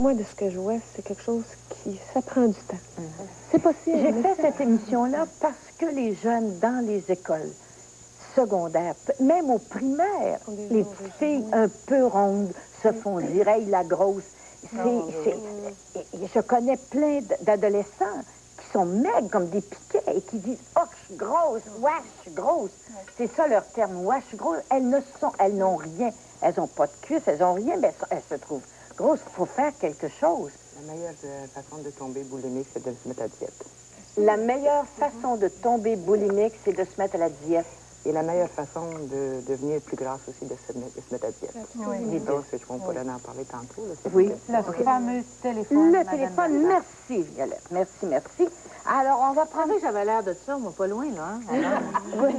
Moi, de ce que je vois, c'est quelque chose ça prend du temps. C'est possible. J'ai fait cette émission-là parce que les jeunes dans les écoles secondaires, même au primaire, les petites filles un peu rondes se font dire « Hey, la grosse ». Je connais plein d'adolescents qui sont maigres comme des piquets et qui disent « Oh, je suis grosse, ouais, je suis grosse ». C'est ça leur terme, « Ouais, je suis grosse ». Elles n'ont rien. Elles n'ont pas de cuisses, elles n'ont rien, mais elles se trouvent grosses. Il faut faire quelque chose. La meilleure façon de tomber boulimique, c'est de se mettre à diète. La meilleure façon de tomber boulimique, c'est de se mettre à la diète. Et la meilleure façon de devenir plus grasse aussi, de se mettre à diète. Oui. Donc, je pourrais en parler tantôt. Là, Oui. Le fameux téléphone. Le téléphone, merci, Violette. Merci, merci. Alors, on va prendre... J'avais l'air de ça, moi, pas loin, là. Hein? Oui.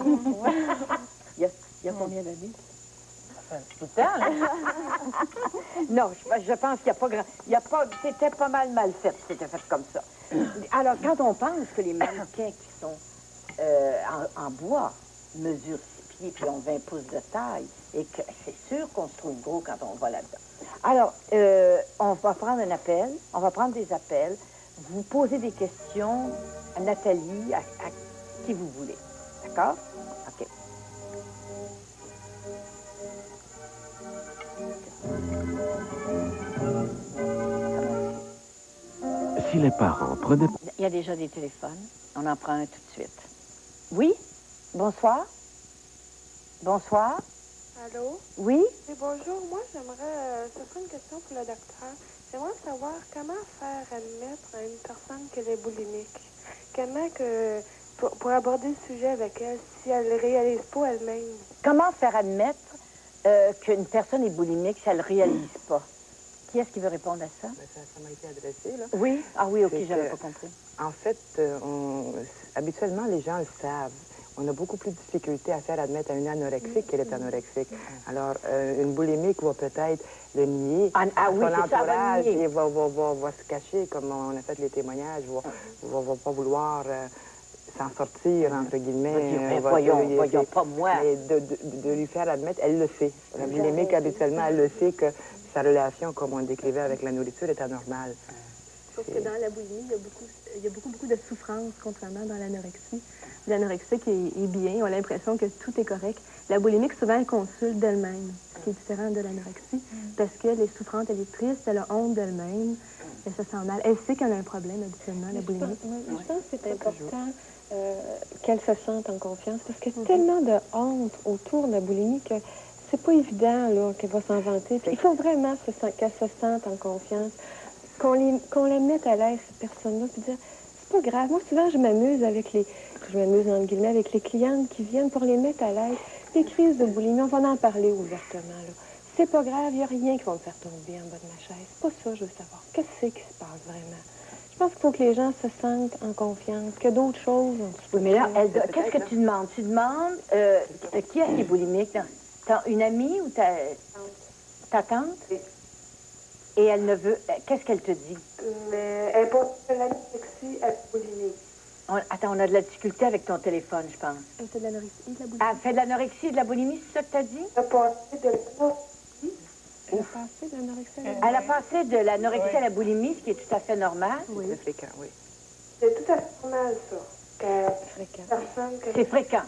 Il y a combien d'années? Tout le temps, là. Non, je pense qu'il n'y a pas... C'était pas mal fait, c'était fait comme ça. Alors, quand on pense que les mannequins qui sont en bois mesurent 6 pieds puis ont 20 pouces de taille, et que c'est sûr qu'on se trouve gros quand on va là-dedans. Alors, on va prendre un appel, on va prendre des appels. Vous posez des questions à Nathalie, à qui vous voulez. D'accord? OK. Si les parents prenaient... Il y a déjà des téléphones. On en prend un tout de suite. Oui? Bonsoir? Bonsoir? Allô? Oui? Oui, bonjour. Moi, j'aimerais... ce serait une question pour le docteur. J'aimerais savoir comment faire admettre à une personne qu'elle est boulimique. Comment que... Pour aborder le sujet avec elle, si elle ne réalise pas elle-même. Comment faire admettre qu'une personne est boulimique si elle ne réalise pas? Qui est-ce qui veut répondre à ça? Ben, ça m'a été adressé, là. Oui? Ah oui, OK, C'est j'avais que, pas compris. En fait, habituellement, les gens le savent. On a beaucoup plus de difficulté à faire admettre à une anorexique qu'elle est anorexique. Alors, une boulimique va peut-être le nier. Oui, son c'est ça, entourage, va nier. et va se cacher, comme on a fait les témoignages, va pas vouloir s'en sortir, entre guillemets. Voyons, pas moi. Mais de lui faire admettre, elle le sait. La boulimique, habituellement, elle le sait que sa relation, comme on le décrivait avec la nourriture, est anormale. Sauf que dans la boulimie, il y a beaucoup de souffrance, contrairement dans l'anorexie. L'anorexique est bien, on a l'impression que tout est correct. La boulimique, souvent, elle consulte d'elle-même, ce qui est différent de l'anorexie, parce qu'elle est souffrante, elle est triste, elle a honte d'elle-même, elle se sent mal. Elle sait qu'elle a un problème, habituellement, la boulimie. Je pense que c'est important qu'elle se sente en confiance, parce qu'il y a tellement de honte autour de la boulimie que c'est pas évident là, qu'elle va s'en vanter. Puis il faut vraiment qu'elle se sente en confiance, qu'on la mette à l'aise, cette personne-là, puis dire, c'est pas grave. Moi, souvent, je m'amuse entre guillemets, avec les clientes qui viennent pour les mettre à l'aise. Les crises de boulimie, on va en parler ouvertement, là. C'est pas grave, il n'y a rien qui va me faire tomber en bas de ma chaise. C'est pas ça, je veux savoir. Qu'est-ce qui se passe vraiment? Je pense qu'il faut que les gens se sentent en confiance, qu'il y a d'autres choses. Oui, mais là, qu'est-ce que tu demandes? Tu demandes qui est-ce qui est boulimique? Une amie ou ta tante? Et elle ne veut... Qu'est-ce qu'elle te dit? Mais elle n'est pas de l'anorexie, elle est boulimique. Attends, on a de la difficulté avec ton téléphone, je pense. Elle fait de l'anorexie et de la boulimie. Elle fait de l'anorexie et de la boulimie, c'est ça que tu as dit? Elle a passé de l'anorexie. Elle a passé de l'anorexie à la boulimie. Elle a passé de l'anorexie à la boulimie, ce qui est tout à fait normal. Oui. C'est fréquent, oui. C'est tout à fait normal, ça. C'est fréquent.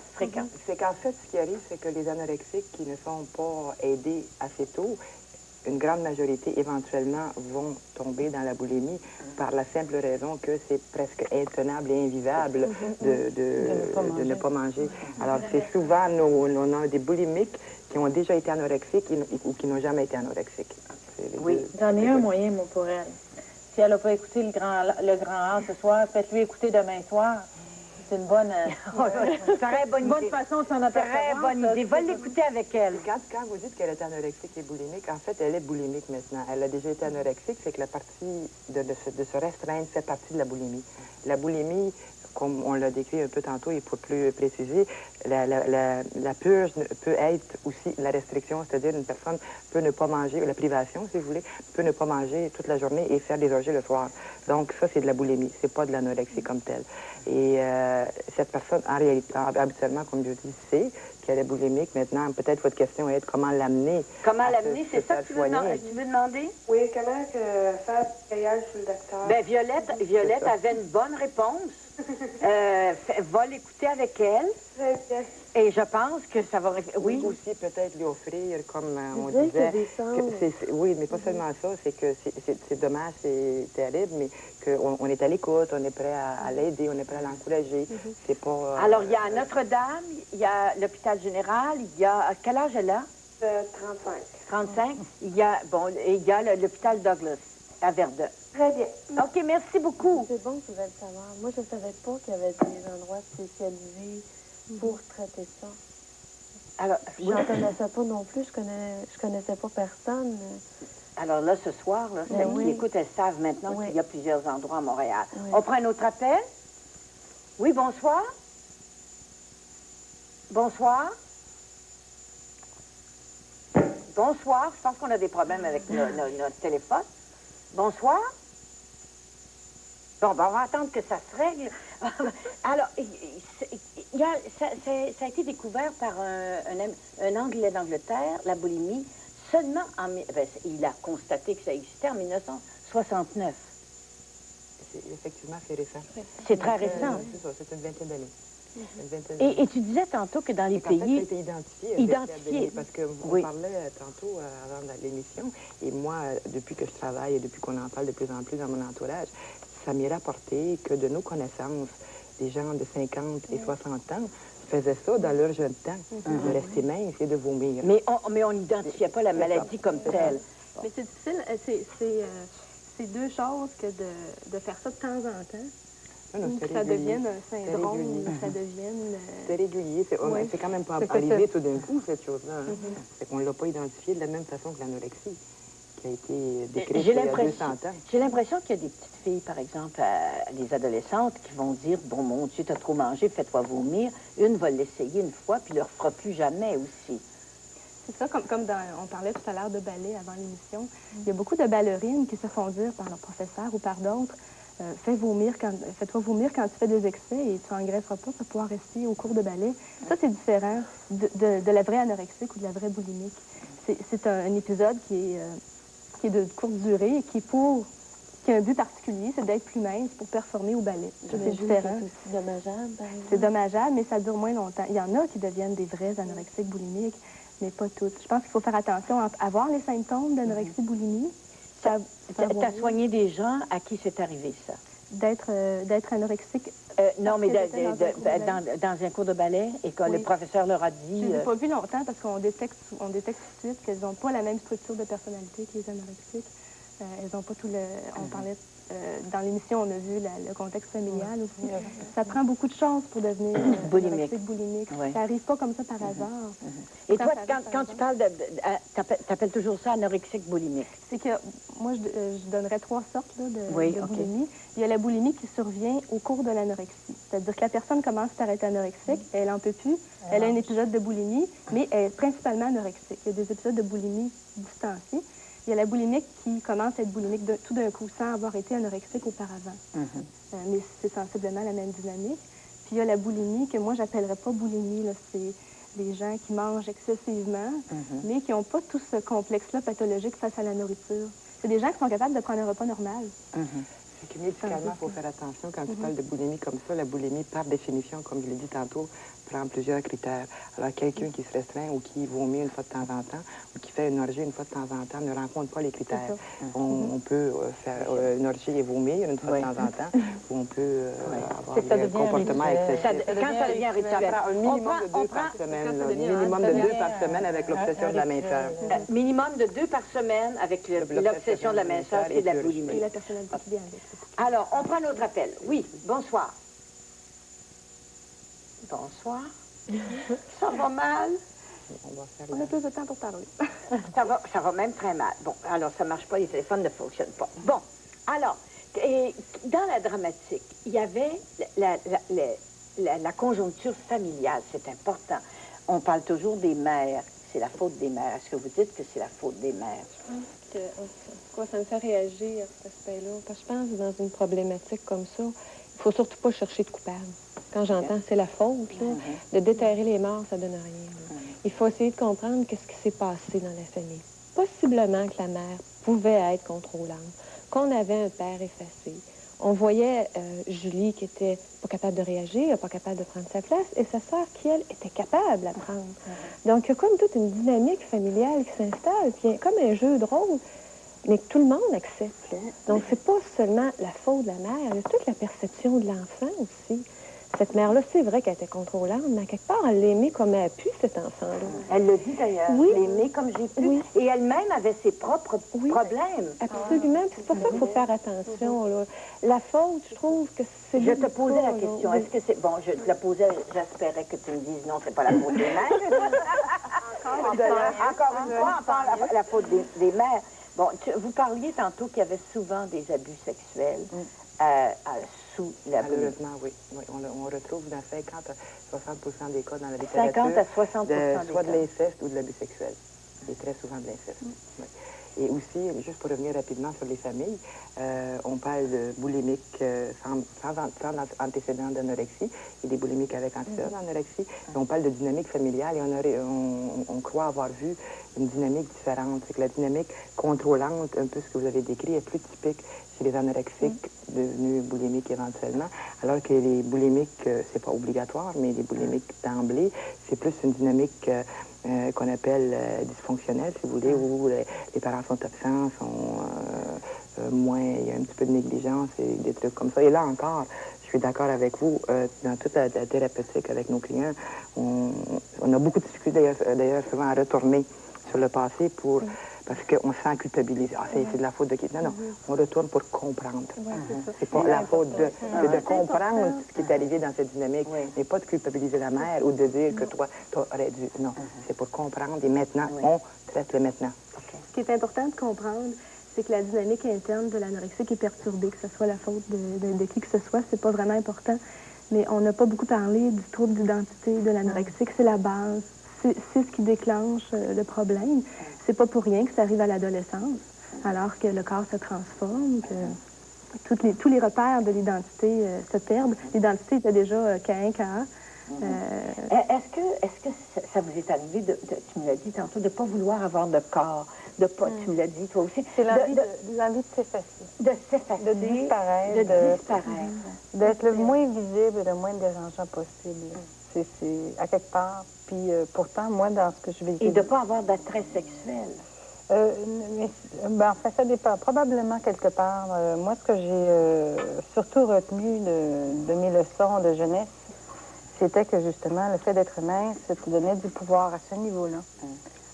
C'est qu'en fait, ce qui arrive, c'est que les anorexiques qui ne sont pas aidés assez tôt, une grande majorité, éventuellement, vont tomber dans la boulimie par la simple raison que c'est presque intenable et invivable de ne pas manger. Alors, c'est souvent, on a des boulimiques qui ont déjà été anorexiques ou qui n'ont jamais été anorexiques. Oui, j'en ai un moyen, moi, pour elle. Si elle n'a pas écouté le grand A ce soir, faites-lui écouter demain soir. C'est une bonne... Très bonne idée. façon de s'en apercevoir. Très bonne idée. Va l'écouter avec elle. Quand vous dites qu'elle est anorexique et boulimique, en fait, elle est boulimique maintenant. Elle a déjà été anorexique, c'est que la partie de se restreindre fait partie de la boulimie. La boulimie, comme on l'a décrit un peu tantôt, et pour plus préciser, la purge peut être aussi la restriction, c'est-à-dire une personne peut ne pas manger, la privation, si vous voulez, peut ne pas manger toute la journée et faire des orgies le soir. Donc ça, c'est de la boulimie, c'est pas de l'anorexie comme telle. Et cette personne, en réalité, habituellement, comme je dis, sait qu'elle est boulimique. Maintenant, peut-être votre question est comment l'amener. Comment à l'amener? C'est ça que tu veux soigner. demander? Oui, comment faire payer sur le docteur? Ben, Violette avait une bonne réponse. Va l'écouter avec elle. Très bien. Et je pense que ça va... Oui, Oui. aussi peut-être lui offrir, comme on Dire qu'il y disait. a des centres. Oui, mais pas seulement ça, c'est que c'est dommage, c'est terrible, mais qu'on est à l'écoute, on est prêt à l'aider, on est prêt à l'encourager. C'est pas... Alors, il y a Notre-Dame, il y a l'hôpital général, il y a... À quel âge elle a? 35. 35. Il y a, il y a l'hôpital Douglas à Verdun. Très bien. OK, merci beaucoup. C'est bon qu'ils veulent savoir. Moi, je ne savais pas qu'il y avait des endroits spécialisés pour traiter ça. Alors, Je n'en connaissais pas non plus. Je connaissais pas personne. alors là, ce soir, là, celles Oui. qui écoutent, elles savent maintenant Oui. qu'il y a plusieurs endroits à Montréal. Oui. On prend un autre appel? Oui, bonsoir. Bonsoir. Bonsoir. Je pense qu'on a des problèmes avec notre téléphone. Bonsoir. Bon, ben, on va attendre que ça se règle. Alors, ça a été découvert par un Anglais d'Angleterre, la boulimie, seulement il a constaté que ça existait en 1969. Effectivement, c'est récent. C'est très récent. C'est ça, c'est une vingtaine d'années. Une vingtaine d'années. Et tu disais tantôt que dans les En fait, ça a pays... été identifié. Identifié. Parce qu'on Oui. parlait tantôt avant l'émission, et moi, depuis que je travaille et depuis qu'on en parle de plus en plus dans mon entourage, ça m'est rapporté que de nos connaissances, des gens de 50 et 60 ans faisaient ça dans leur jeune temps, de rester mince et de vomir. Mais on n'identifiait pas la maladie comme telle. Mais c'est difficile. C'est deux choses que de faire ça de temps en temps. Non, Ou c'est que ça régulier. devienne un C'est syndrome, régulier. ou que ça devienne... C'est régulier. Oui. C'est quand même pas C'est que arrivé ça- tout d'un coup, cette chose-là. Hein. C'est qu'on ne l'a pas identifié de la même façon que l'anorexie, qui a été décrite il y a 200 ans. J'ai l'impression qu'il y a des petites filles, par exemple, des adolescentes, qui vont dire, bon, mon Dieu, t'as trop mangé, fais-toi vomir. Une va l'essayer une fois, puis ne le refera plus jamais aussi. C'est ça, comme on parlait tout à l'heure de ballet avant l'émission. Il y a beaucoup de ballerines qui se font dire par leur professeur ou par d'autres, fais-toi vomir quand tu fais des excès et tu n'engraisseras pas pour pouvoir rester au cours de ballet. Ça, c'est différent de la vraie anorexique ou de la vraie boulimique. C'est un épisode qui est de courte durée et qui a un but particulier, c'est d'être plus mince pour performer au ballet. Ça, c'est différent. C'est aussi dommageable, par exemple. C'est dommageable, mais ça dure moins longtemps. Il y en a qui deviennent des vrais anorexiques boulimiques, mais pas toutes. Je pense qu'il faut faire attention à voir les symptômes d'anorexie boulimie. Tu as soigné des gens à qui c'est arrivé, ça? D'être anorexique. Non, mais Parce que j'étais dans un cours de ballet, et que le Oui. professeur leur a dit... Je ne les ai pas vues longtemps parce qu'on détecte tout de suite qu'elles n'ont pas la même structure de personnalité que les anorexiques. Elles n'ont pas tout le... On parlait... dans l'émission, on a vu le contexte familial aussi. Ça prend beaucoup de choses pour devenir boulimique. Oui. Ça n'arrive pas comme ça par hasard. Et Quand toi, ça arrive quand tu parles t'appelles toujours ça anorexique boulimique? C'est que moi, je donnerais trois sortes là, de OK. boulimie. Il y a la boulimie qui survient au cours de l'anorexie. C'est-à-dire que la personne commence par être anorexique, elle n'en peut plus, elle a un épisode de boulimie, mais elle est principalement anorexique. Il y a des épisodes de boulimie distanciés. Il y a la boulimique qui commence à être boulimique tout d'un coup, sans avoir été anorexique auparavant. Mais c'est sensiblement la même dynamique. Puis il y a la boulimie que moi, j'appellerais pas boulimie. C'est des gens qui mangent excessivement, mais qui n'ont pas tout ce complexe-là pathologique face à la nourriture. C'est des gens qui sont capables de prendre un repas normal. C'est que médicalement, il faut faire attention quand tu parles de boulimie comme ça. La boulimie, par définition, comme je l'ai dit tantôt, prend plusieurs critères. Alors, quelqu'un qui se restreint ou qui vomit une fois de temps en temps ou qui fait une orgie une fois de temps en temps ne rencontre pas les critères. On peut faire une orgie et vomir une fois de temps en temps ou on peut avoir un comportement excessif. Quand ça devient un rituel. Ça prend un minimum de deux par semaine. là. Minimum de deux par semaine avec l'obsession de la minceur. Minimum de 2 par semaine avec l'obsession de la minceur et de la boulimie. Et la personnalité qui vient avec. Alors, on prend notre appel. Oui, bonsoir. Bonsoir. Ça va mal? On va faire On a plus de temps pour parler. Ça va même très mal. Bon, alors ça marche pas, les téléphones ne fonctionnent pas. Bon, alors, dans la dramatique, il y avait la conjoncture familiale, c'est important. On parle toujours des mères. C'est la faute des mères. Est-ce que vous dites que c'est la faute des mères? Ça me fait réagir, cet aspect-là. Parce que je pense que dans une problématique comme ça, il faut surtout pas chercher de coupable. Quand j'entends c'est la faute, là, de déterrer les morts, ça donne rien. Là. Il faut essayer de comprendre qu'est-ce qui s'est passé dans la famille. Possiblement que la mère pouvait être contrôlante, qu'on avait un père effacé. On voyait Julie qui était pas capable de réagir, pas capable de prendre sa place, et sa sœur qui, elle, était capable d'apprendre. Donc, il y a comme toute une dynamique familiale qui s'installe, puis il y a comme un jeu de rôle, mais que tout le monde accepte. Là. Donc, c'est pas seulement la faute de la mère, il y a toute la perception de l'enfant aussi. Cette mère-là, c'est vrai qu'elle était contrôlante, mais quelque part, elle l'aimait comme elle a pu, cet enfant-là. Elle le dit d'ailleurs, Oui. l'aimer comme j'ai pu. Oui. Et elle-même avait ses propres problèmes. Absolument, puis c'est pour ça qu'il faut faire attention. Là. La faute, je trouve que c'est... Je te posais la question, est-ce que c'est... Bon, je te la posais, j'espérais que tu me dises non, c'est pas la faute des mères. Encore une fois, on parle la faute des mères. Bon, vous parliez tantôt qu'il y avait souvent des abus sexuels sous la boulimie. Malheureusement, oui. On retrouve dans 50 à 60% des cas dans la littérature. 50 à 60% des cas. Soit de l'inceste ou de l'abus sexuel. Et très souvent de l'inceste. Oui. Et aussi, juste pour revenir rapidement sur les familles, on parle de boulimiques sans antécédent d'anorexie et des boulimiques avec antécédent d'anorexie. Et on parle de dynamique familiale et on croit avoir vu une dynamique différente. C'est que la dynamique contrôlante, un peu ce que vous avez décrit, est plus typique chez les anorexiques devenus boulimiques éventuellement, alors que les boulimiques, c'est pas obligatoire, mais les boulimiques d'emblée, c'est plus une dynamique qu'on appelle dysfonctionnelle, si vous voulez, où les parents sont absents, sont moins, il y a un petit peu de négligence et des trucs comme ça. Et là encore, je suis d'accord avec vous, dans toute la thérapeutique avec nos clients, on a beaucoup de difficultés d'ailleurs souvent à retourner sur le passé pour... Parce qu'on se sent culpabilisé. Ah, c'est de la faute de qui? Non, on retourne pour comprendre. C'est pas la faute de comprendre ce qui est arrivé dans cette dynamique, mais pas de culpabiliser la mère ou de dire que toi, t'aurais dû. Non, c'est pour comprendre et maintenant, on traite le maintenant. Ce qui est important de comprendre, c'est que la dynamique interne de l'anorexie est perturbée, que ce soit la faute de qui que ce soit, c'est pas vraiment important. Mais on n'a pas beaucoup parlé du trouble d'identité de l'anorexie, c'est la base. C'est ce qui déclenche le problème. C'est pas pour rien que ça arrive à l'adolescence, alors que le corps se transforme, que tous les repères de l'identité se perdent. L'identité était déjà caïn-caïn. Est-ce que ça vous est arrivé, tu me l'as dit tantôt, de ne pas vouloir avoir de corps, de pas, tu me l'as dit toi aussi. C'est l'envie de s'effacer. De s'effacer. De disparaître. D'être le moins visible et le moins dérangeant possible. C'est à quelque part. Puis pourtant, moi, dans ce que je vais... Et de ne pas avoir d'attrait sexuel. En fait, ça dépend. Probablement quelque part. Moi, ce que j'ai surtout retenu de mes leçons de jeunesse, c'était que justement, le fait d'être mince, ça te donnait du pouvoir à ce niveau-là.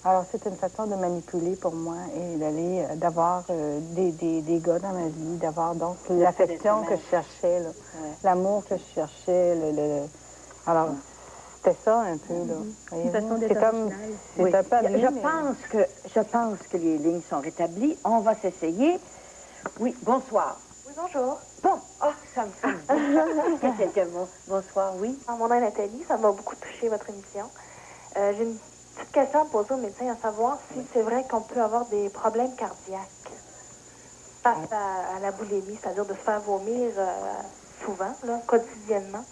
Alors, c'est une façon de manipuler pour moi et d'avoir des gars dans ma vie, d'avoir donc l'affection que je cherchais, l'amour que je cherchais. Alors, c'était ça un peu, là. Une façon d'être originale. Oui. Je pense que les lignes sont rétablies. On va s'essayer. Oui, bonsoir. Oui, bonjour. Bon, ça me fait quelques mots. Bonsoir, oui. Mon nom est Nathalie, ça m'a beaucoup touché votre émission. J'ai une petite question à poser au médecin, à savoir si c'est vrai qu'on peut avoir des problèmes cardiaques face à la boulimie, c'est-à-dire de se faire vomir souvent, là, quotidiennement.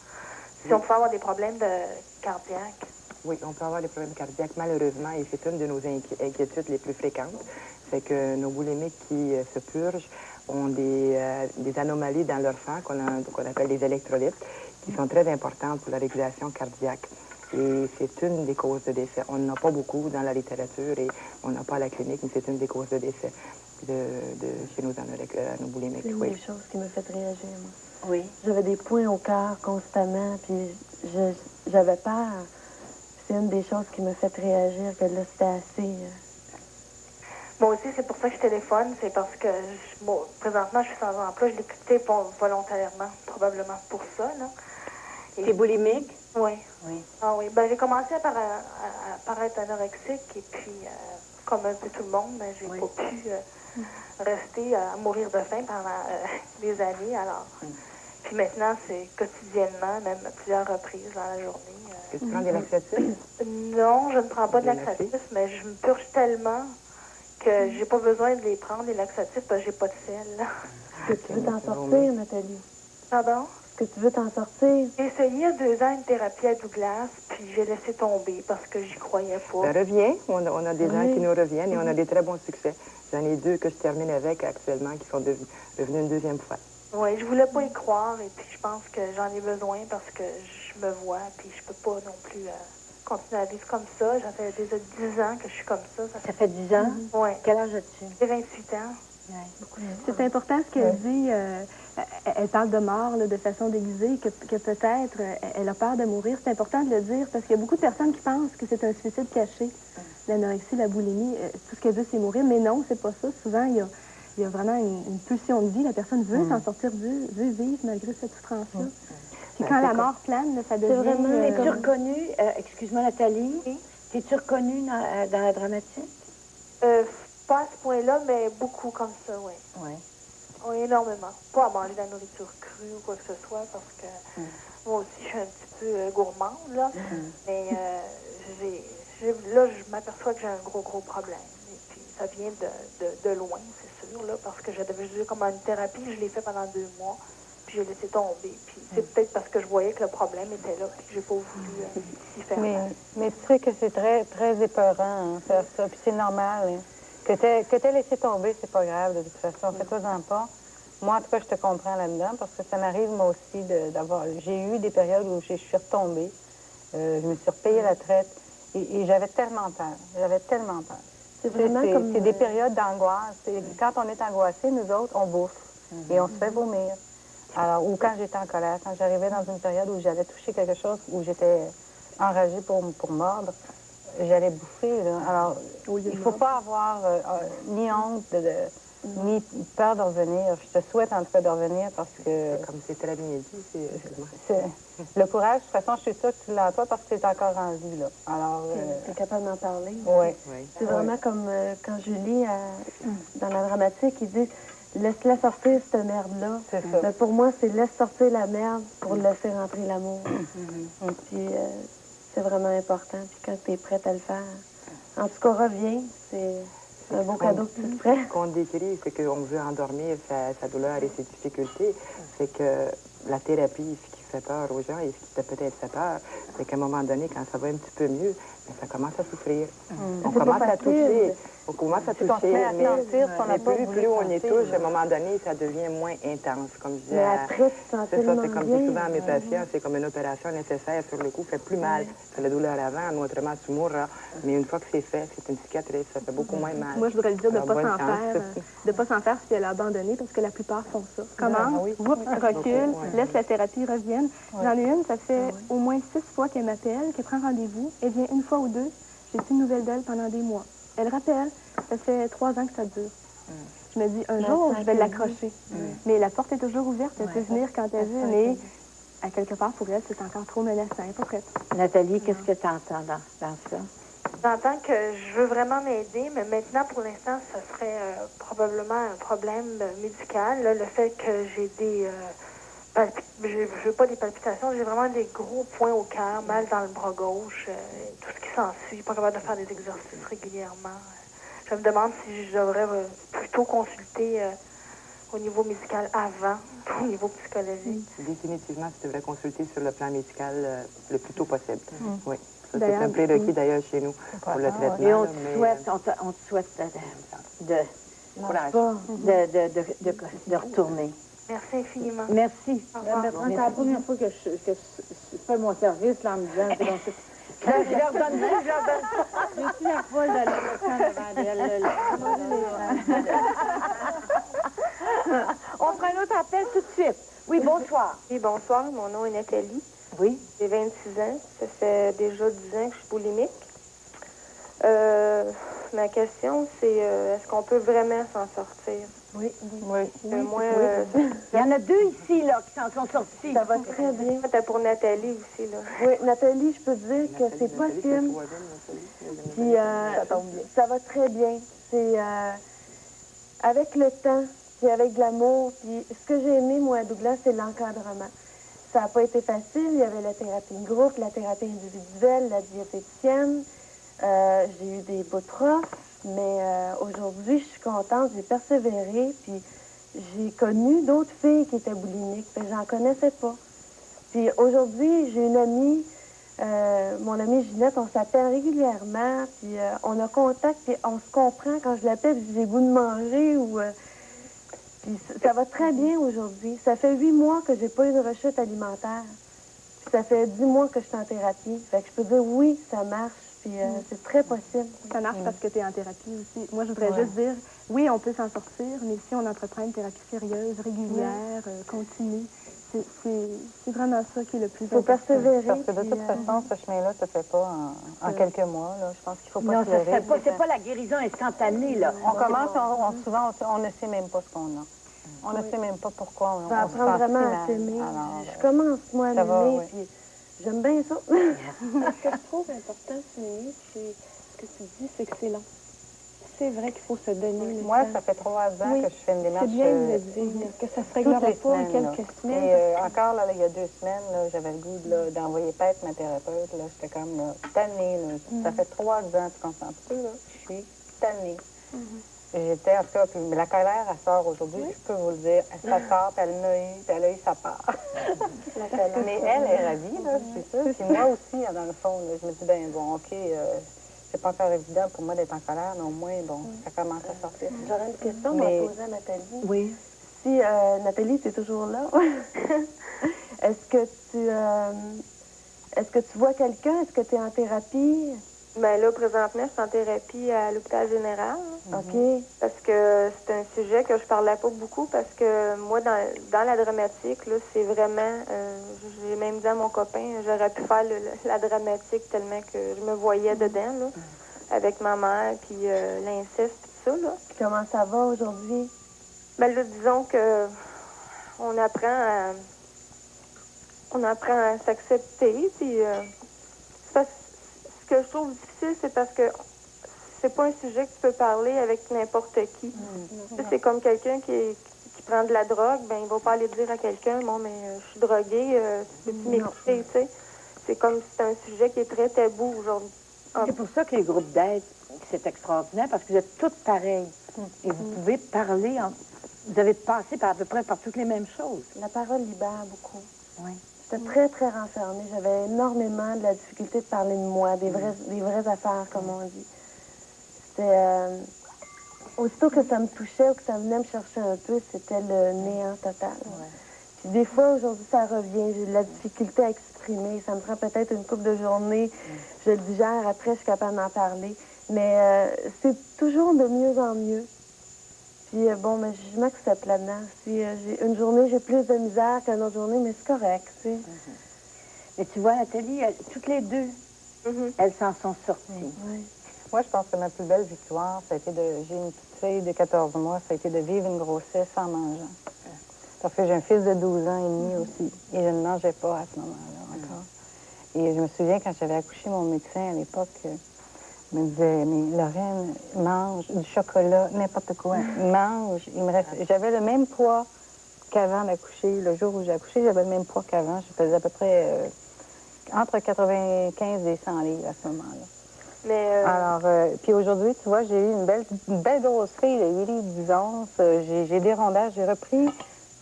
Si on peut avoir des problèmes cardiaques. Oui, on peut avoir des problèmes cardiaques, malheureusement, et c'est une de nos inquiétudes les plus fréquentes. C'est que nos boulimiques qui se purgent ont des anomalies dans leur sang qu'on appelle des électrolytes, qui sont très importantes pour la régulation cardiaque. Et c'est une des causes de décès. On n'en a pas beaucoup dans la littérature et on n'a pas à la clinique, mais c'est une des causes de décès chez nos boulimiques. C'est une des choses qui me fait réagir, moi. Oui. J'avais des points au cœur constamment, puis j'avais peur. C'est une des choses qui me fait réagir, que là, c'était assez... Moi aussi, c'est pour ça que je téléphone. C'est parce que, présentement, je suis sans emploi. Je l'ai quitté volontairement, probablement pour ça, là. T'es boulimique? Oui. Oui. Ah oui. Ben, j'ai commencé par être anorexique, et puis, comme un peu tout le monde, mais j'ai pas pu rester à mourir de faim pendant des années, alors... Puis maintenant, c'est quotidiennement, même à plusieurs reprises dans la journée. Est-ce que tu prends des laxatifs? Non, je ne prends pas de laxatifs, mais je me purge tellement que j'ai pas besoin de les prendre, les laxatifs, parce que j'ai pas de sel. Est-ce que tu veux t'en sortir, Nathalie? Pardon? que tu veux t'en sortir. J'ai essayé il y a 2 ans une thérapie à Douglas, puis j'ai laissé tomber parce que j'y croyais pas. Ça revient. On a des gens Oui. qui nous reviennent et on a des très bons succès. J'en ai 2 que je termine avec actuellement qui sont revenus une deuxième fois. Oui, je voulais pas y croire et puis je pense que j'en ai besoin parce que je me vois, puis je peux pas non plus continuer à vivre comme ça. Ça fait déjà 10 ans que je suis comme ça. Ça fait 10 ans? Oui. Quel âge as-tu? J'ai 28 ans. C'est important ce qu'elle dit. Elle parle de mort là, de façon déguisée, que peut-être elle a peur de mourir. C'est important de le dire parce qu'il y a beaucoup de personnes qui pensent que c'est un suicide caché. L'anorexie, la boulimie, tout ce qu'elle veut, c'est mourir. Mais non, c'est pas ça. Souvent, il y a vraiment une pulsion de vie. La personne veut s'en sortir, veut vivre malgré cette souffrance-là. Puis quand la mort plane, là, ça devient... Vraiment... Es-tu reconnue, excuse-moi Nathalie, t'es-tu reconnue dans la dramatique? Pas à ce point-là, mais beaucoup comme ça, oui. Oui. Oui, énormément. Pas à manger de la nourriture crue ou quoi que ce soit, parce que moi aussi, je suis un petit peu gourmande, là. Mais là, je m'aperçois que j'ai un gros problème. Et puis, ça vient de loin, c'est sûr, là, parce que j'avais juste comme une thérapie, je l'ai fait pendant 2 mois, puis j'ai laissé tomber. Puis c'est peut-être parce que je voyais que le problème était là, puis que j'ai pas voulu y faire mal. Mais tu sais que c'est très, très épeurant, hein, faire ça, puis c'est normal, hein. Que t'aies laissé tomber, c'est pas grave, de toute façon. Fais-toi-en pas. Moi, en tout cas, je te comprends là-dedans, parce que ça m'arrive, moi aussi, d'avoir... J'ai eu des périodes où je suis retombée. Je me suis repayée la traite. Et j'avais tellement peur. J'avais tellement peur. C'est vraiment comme... C'est des périodes d'angoisse. Quand on est angoissé, nous autres, on bouffe. Et on se fait vomir. Alors, ou quand j'étais en colère, quand j'arrivais dans une période où j'avais touché quelque chose, où j'étais enragée pour mordre, j'allais bouffer, là. Alors, il ne faut pas avoir ni honte, ni peur de revenir. Je te souhaite en tout cas de revenir parce que... Comme c'est très bien dit, le courage, de toute façon, je suis sûre que tu l'as pas parce que tu es encore en vie, là. Alors... Tu es capable d'en parler. Oui. C'est vraiment comme quand Julie, dans la dramatique, il dit « Laisse-la sortir, cette merde-là. » C'est ça. Mais pour moi, c'est « Laisse sortir la merde pour laisser rentrer l'amour. » Puis c'est vraiment important. Puis quand tu es prête à le faire, en tout cas, reviens. C'est un beau cadeau que tu te ferais. Ce qu'on décrit, c'est qu'on veut endormir sa douleur et ses difficultés. C'est que la thérapie, ce qui fait peur aux gens et ce qui t'a peut-être fait peur, c'est qu'à un moment donné, quand ça va un petit peu mieux, mais ça commence à souffrir. On commence à toucher. On commence à toucher, mais plus on y touche, à un moment donné, ça devient moins intense. Comme je disais, mais après, tu te sens c'est ça, tellement c'est comme je bien. dis souvent à mes patients, c'est comme une opération nécessaire sur le coup, fait plus mal que la douleur avant, autrement tu mourras. Mais une fois que c'est fait, c'est une cicatrice, ça fait beaucoup moins mal. Moi, je voudrais lui dire de Alors, ne pas s'en faire si elle a abandonné, parce que la plupart font ça. Commence, recule, laisse la thérapie, revienne. J'en ai une, ça fait au moins 6 fois qu'elle m'appelle, qu'elle prend rendez-vous. Elle vient une fois ou deux. J'ai plus de nouvelles d'elle pendant des mois. Elle rappelle, ça fait 3 ans que ça dure. Je me dis, un jour, je vais l'accrocher. Mais la porte est toujours ouverte, elle peut venir quand elle veut, mais à quelque part, pour elle, c'est encore trop menaçant. Elle n'est pas prête. Nathalie, qu'est-ce que tu entends dans ça? J'entends que je veux vraiment m'aider, mais maintenant, pour l'instant, ça serait probablement un problème médical. Là, le fait que j'ai des... je veux pas des palpitations, j'ai vraiment des gros points au cœur, mal dans le bras gauche, tout ce qui s'ensuit, pas capable de faire des exercices régulièrement. Je me demande si je devrais plutôt consulter au niveau médical avant, au niveau psychologique. Définitivement, tu devrais consulter sur le plan médical le plus tôt possible. Oui. Ça, c'est D'ailleurs, un prérequis d'ailleurs chez nous pour le traitement. Et on là, te souhaite de retourner. Merci infiniment. Merci. C'est la première fois que je fais mon service là, en me disant, c'est comme ça. Je leur donne pas, je leur donne pas. Je suis la folle de la On prend un autre appel tout de suite. Oui, bonsoir. Oui, bonsoir, mon nom est Nathalie. Oui. J'ai 26 ans. Ça fait déjà 10 ans que je suis boulimique. Ma question, c'est est-ce qu'on peut vraiment s'en sortir? Oui. Moi, Il y en a 2 ici, là, qui s'en sont sortis. Ça va très bien. c'était pour Nathalie aussi, là. Oui, Nathalie, je peux te dire que c'est possible. Puis ça va très bien. C'est avec le temps, puis avec de l'amour. Puis ce que j'ai aimé, moi, à Douglas, c'est l'encadrement. Ça n'a pas été facile. Il y avait la thérapie de groupe, la thérapie individuelle, la diététicienne. J'ai eu des beaux profs, mais aujourd'hui, je suis contente. J'ai persévéré, puis j'ai connu d'autres filles qui étaient boulimiques, mais j'en connaissais pas. Puis aujourd'hui, j'ai une amie, mon amie Ginette, on s'appelle régulièrement, puis on a contact, puis on se comprend quand je l'appelle, puis j'ai le goût de manger ou... puis ça va très bien aujourd'hui. Ça fait 8 mois que j'ai pas eu de rechute alimentaire. Puis ça fait 10 mois que je suis en thérapie. Fait que je peux dire oui, ça marche, puis c'est très possible. Ça marche parce que tu es en thérapie aussi. Moi, je voudrais juste dire, oui, on peut s'en sortir, mais si on entreprend une thérapie sérieuse, régulière, continue, c'est vraiment ça qui est le plus important. Il faut persévérer. Parce que de toute façon, ce chemin-là ne se fait pas en quelques mois. Là. Je pense qu'il faut pas non, se leurrer. c'est pas la guérison instantanée, là. On commence, souvent, on ne sait même pas ce qu'on a. On ne sait même pas pourquoi on se sent vraiment à s'aimer. Je commence, moi, à m'aimer, puis j'aime bien ça. Ce que je trouve important de souligner, c'est ce que tu dis, c'est que c'est long. C'est vrai qu'il faut se donner le Moi, temps. ça fait 3 ans que je fais une démarche. C'est bien de le dire, que ça se réglera pas en quelques semaines. Et encore, là, il y a 2 semaines, j'avais le goût d'envoyer paître ma thérapeute. J'étais comme tannée. Ça fait 3 ans, tu comprends pas, là. Je suis tannée. J'étais, en tout cas, puis la colère, elle sort aujourd'hui, je peux vous le dire. Ça sort, puis elle l'a eu, puis elle a eu sa part. Mais elle est ravie, là, je suis sûre. Puis moi aussi, dans le fond, là, je me dis, ben bon, OK, c'est pas encore évident pour moi d'être en colère, mais au moins, bon, ça commence à sortir. J'aurais une question à poser à Nathalie. Oui. Si, Nathalie, tu es toujours là, est-ce que tu vois quelqu'un? Est-ce que tu es en thérapie? Ben là, présentement, je suis en thérapie à l'hôpital général. OK. Parce que c'est un sujet que je parlais pas beaucoup parce que moi, dans la dramatique, là, c'est vraiment... j'ai même dit à mon copain, j'aurais pu faire la dramatique tellement que je me voyais dedans, là, avec ma mère, puis l'inceste, tout ça, là. Comment ça va aujourd'hui? Ben là, disons que on apprend à s'accepter, puis... Ce que je trouve difficile, c'est parce que c'est pas un sujet que tu peux parler avec n'importe qui. C'est comme quelqu'un qui prend de la drogue, ben il va pas aller dire à quelqu'un, bon, mais je suis droguée, peux-tu m'écouter, tu sais? C'est comme si c'est un sujet qui est très tabou aujourd'hui. C'est pour ça que les groupes d'aide, c'est extraordinaire, parce que vous êtes toutes pareilles. Et vous pouvez parler, vous avez passé à peu près par toutes les mêmes choses. La parole libère beaucoup. Oui. J'étais très, très renfermée. J'avais énormément de la difficulté de parler de moi, des vraies affaires, comme on dit. C'était... aussitôt que ça me touchait ou que ça venait me chercher un peu, c'était le néant total. Ouais. Puis des fois, aujourd'hui, ça revient. J'ai de la difficulté à exprimer. Ça me prend peut-être une couple de journées. Je le digère. Après, je suis capable d'en parler. Mais c'est toujours de mieux en mieux. Puis bon, mais je m'accepte là-dedans. Si une journée, j'ai plus de misère qu'une autre journée, mais c'est correct, tu sais. Mais tu vois, Nathalie, toutes les deux, elles s'en sont sorties. Moi, je pense que ma plus belle victoire, ça a été j'ai une petite fille de 14 mois, ça a été de vivre une grossesse sans mangeant. Parce que j'ai un fils de 12 ans et demi aussi, et je ne mangeais pas à ce moment-là encore. Et je me souviens, quand j'avais accouché mon médecin à l'époque, il me disait, mais Lorraine, mange du chocolat, n'importe quoi, mange. J'avais le même poids qu'avant d'accoucher. Le jour où j'ai accouché, j'avais le même poids qu'avant. Je faisais à peu près entre 95 et 100 livres à ce moment-là. Mais Alors, puis aujourd'hui, tu vois, j'ai eu une belle grosse fille de 8 livres 10 onces. J'ai des rondages, j'ai repris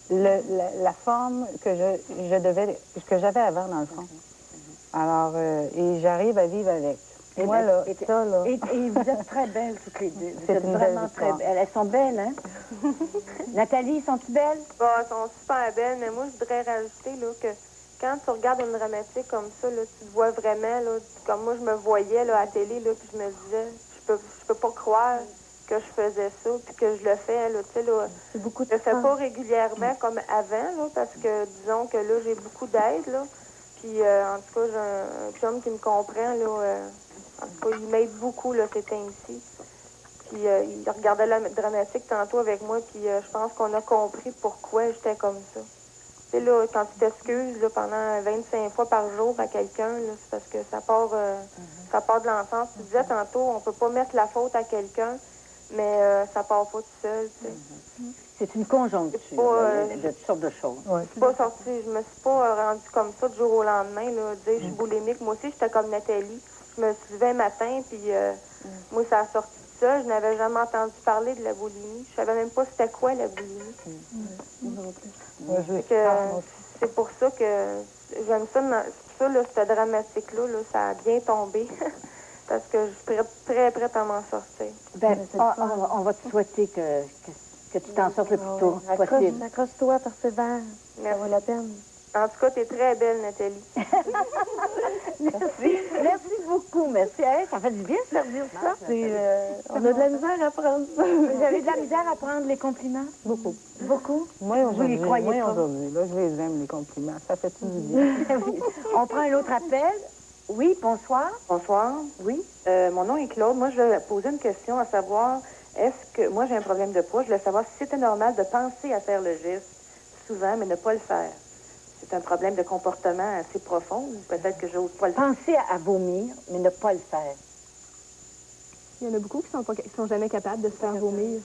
la forme que j'avais avant, dans le fond. Alors, et j'arrive à vivre avec. Et moi, là, ça, là... Et vous êtes très belles, toutes les deux. Vous C'est êtes une vraiment belle très histoire. belles. Elles sont belles, hein? Nathalie, sont-tu belles? bon, elles sont super belles, mais moi, je voudrais rajouter là, que quand tu regardes une dramatique comme ça, là, tu te vois vraiment, là, comme moi, je me voyais là, à la télé, là, puis je me disais, je peux pas croire que je faisais ça, puis que je le fais, là, tu sais, là. C'est beaucoup de Je le fais temps. pas régulièrement comme avant, là, parce que, disons que là, j'ai beaucoup d'aide, là. Puis, en tout cas, j'ai un chum qui me comprend, là. En tout cas, il m'aide beaucoup, là, ces temps-ci. Puis, il regardait la dramatique tantôt avec moi, puis je pense qu'on a compris pourquoi j'étais comme ça. Tu sais, là, quand tu t'excuses, là, pendant 25 fois par jour à quelqu'un, là, c'est parce que ça part de l'enfance. Tu disais tantôt, on peut pas mettre la faute à quelqu'un, mais ça part pas tout seul, tu sais. C'est une conjoncture de toutes sortes de choses. Je suis pas sortie, je me suis pas rendue comme ça du jour au lendemain, là, dire je suis boulimique. Moi aussi, j'étais comme Nathalie. Je me suis levée un matin, puis moi, ça a sorti de ça. Je n'avais jamais entendu parler de la boulimie. Je savais même pas c'était quoi la boulimie. c'est pour ça que j'aime ça. C'est pour ça, là, cette dramatique-là, là, ça a bien tombé. Parce que je suis très prête à m'en sortir. Ben, on va te souhaiter que tu t'en sortes le plus tôt possible. Accroche-toi, persévère. Ça vaut la peine. En tout cas, t'es très belle, Nathalie. Merci. Merci beaucoup. Merci. Hey, ça fait du bien de faire dire ça. On a de la misère à prendre ça. Vous avez de la misère à prendre les compliments? Beaucoup. Beaucoup? Moi, aujourd'hui, Vous y croyez pas? aujourd'hui. Là, je les aime, les compliments. Ça fait tout du bien. On prend un autre appel. Oui, bonsoir. Bonsoir. Oui. Mon nom est Claude. Moi, je vais poser une question à savoir, est-ce que... Moi, j'ai un problème de poids. Je voulais savoir si c'était normal de penser à faire le geste souvent, mais ne pas le faire. C'est un problème de comportement assez profond. Peut-être que j'ose pas le faire. Penser à vomir, mais ne pas le faire. Il y en a beaucoup qui sont jamais capables de se faire vomir.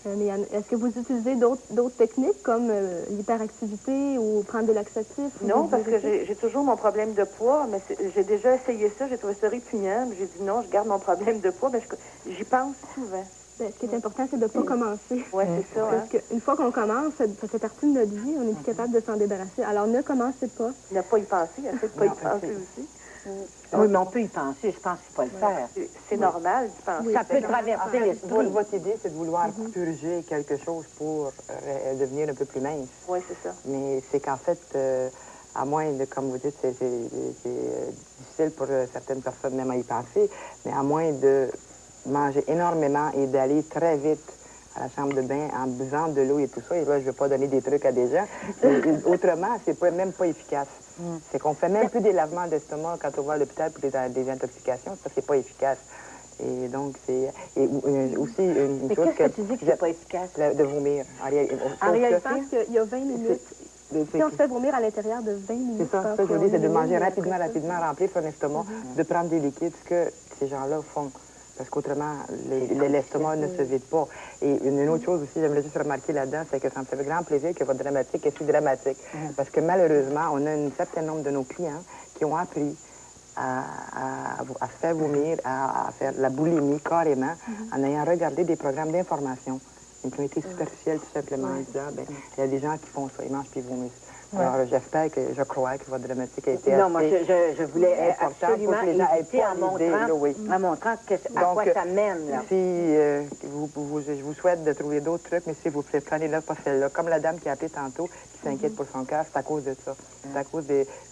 Mais est-ce que vous utilisez d'autres techniques comme l'hyperactivité ou prendre des laxatifs? Non, parce que j'ai toujours mon problème de poids, mais j'ai déjà essayé ça, j'ai trouvé ça répugnant. J'ai dit non, je garde mon problème de poids, mais j'y pense souvent. Ben, ce qui est important, c'est de ne pas commencer. Oui, c'est ça. Parce qu'une fois qu'on commence, ça fait partie de notre vie, on n'est plus capable de s'en débarrasser. Alors ne commencez pas. Ne pas y penser, essayer de pas y penser aussi. Oui, mais on peut y penser. Je pense qu'il faut le faire. C'est normal d'y penser. Ça peut traverser l'esprit. Votre idée, c'est de vouloir purger quelque chose pour devenir un peu plus mince. Oui, c'est ça. Mais c'est qu'en fait, à moins de, comme vous dites, c'est difficile pour certaines personnes même à y penser, mais à moins de manger énormément et d'aller très vite à la chambre de bain en buvant de l'eau et tout ça. Et là, je ne vais pas donner des trucs à des gens. Mais autrement, c'est même pas efficace. C'est qu'on fait même plus des lavements d'estomac quand on va à l'hôpital pour des intoxications, parce que c'est pas efficace. Et donc, c'est... Et aussi, une chose qu'est-ce que tu dis que c'est pas efficace? De vomir. En réalité, je pense qu'il y a 20 minutes. Si on se fait vomir à l'intérieur de 20 minutes... C'est ça, je dis, c'est de manger rapidement, remplir son estomac, de prendre des liquides, ce que ces gens-là font. Parce qu'autrement, l'estomac ne se vide pas. Et une autre chose aussi, j'aimerais juste remarquer là-dedans, c'est que ça me fait grand plaisir que votre dramatique est si dramatique. Parce que malheureusement, on a un certain nombre de nos clients qui ont appris à se faire vomir, à faire la boulimie carrément, en ayant regardé des programmes d'information. Ils ont été superficiels tout simplement en disant, ben, il y a des gens qui font ça, ils mangent puis ils vomissent. Alors, j'espère je crois que votre dramatique a été non, moi, je voulais absolument éviter en montrant à quoi ça mène. Là. Si je vous souhaite de trouver d'autres trucs, mais s'il vous plaît, prenez-le pas celle-là. Comme la dame qui a appelé tantôt, qui s'inquiète pour son cœur, c'est à cause de ça. C'est à cause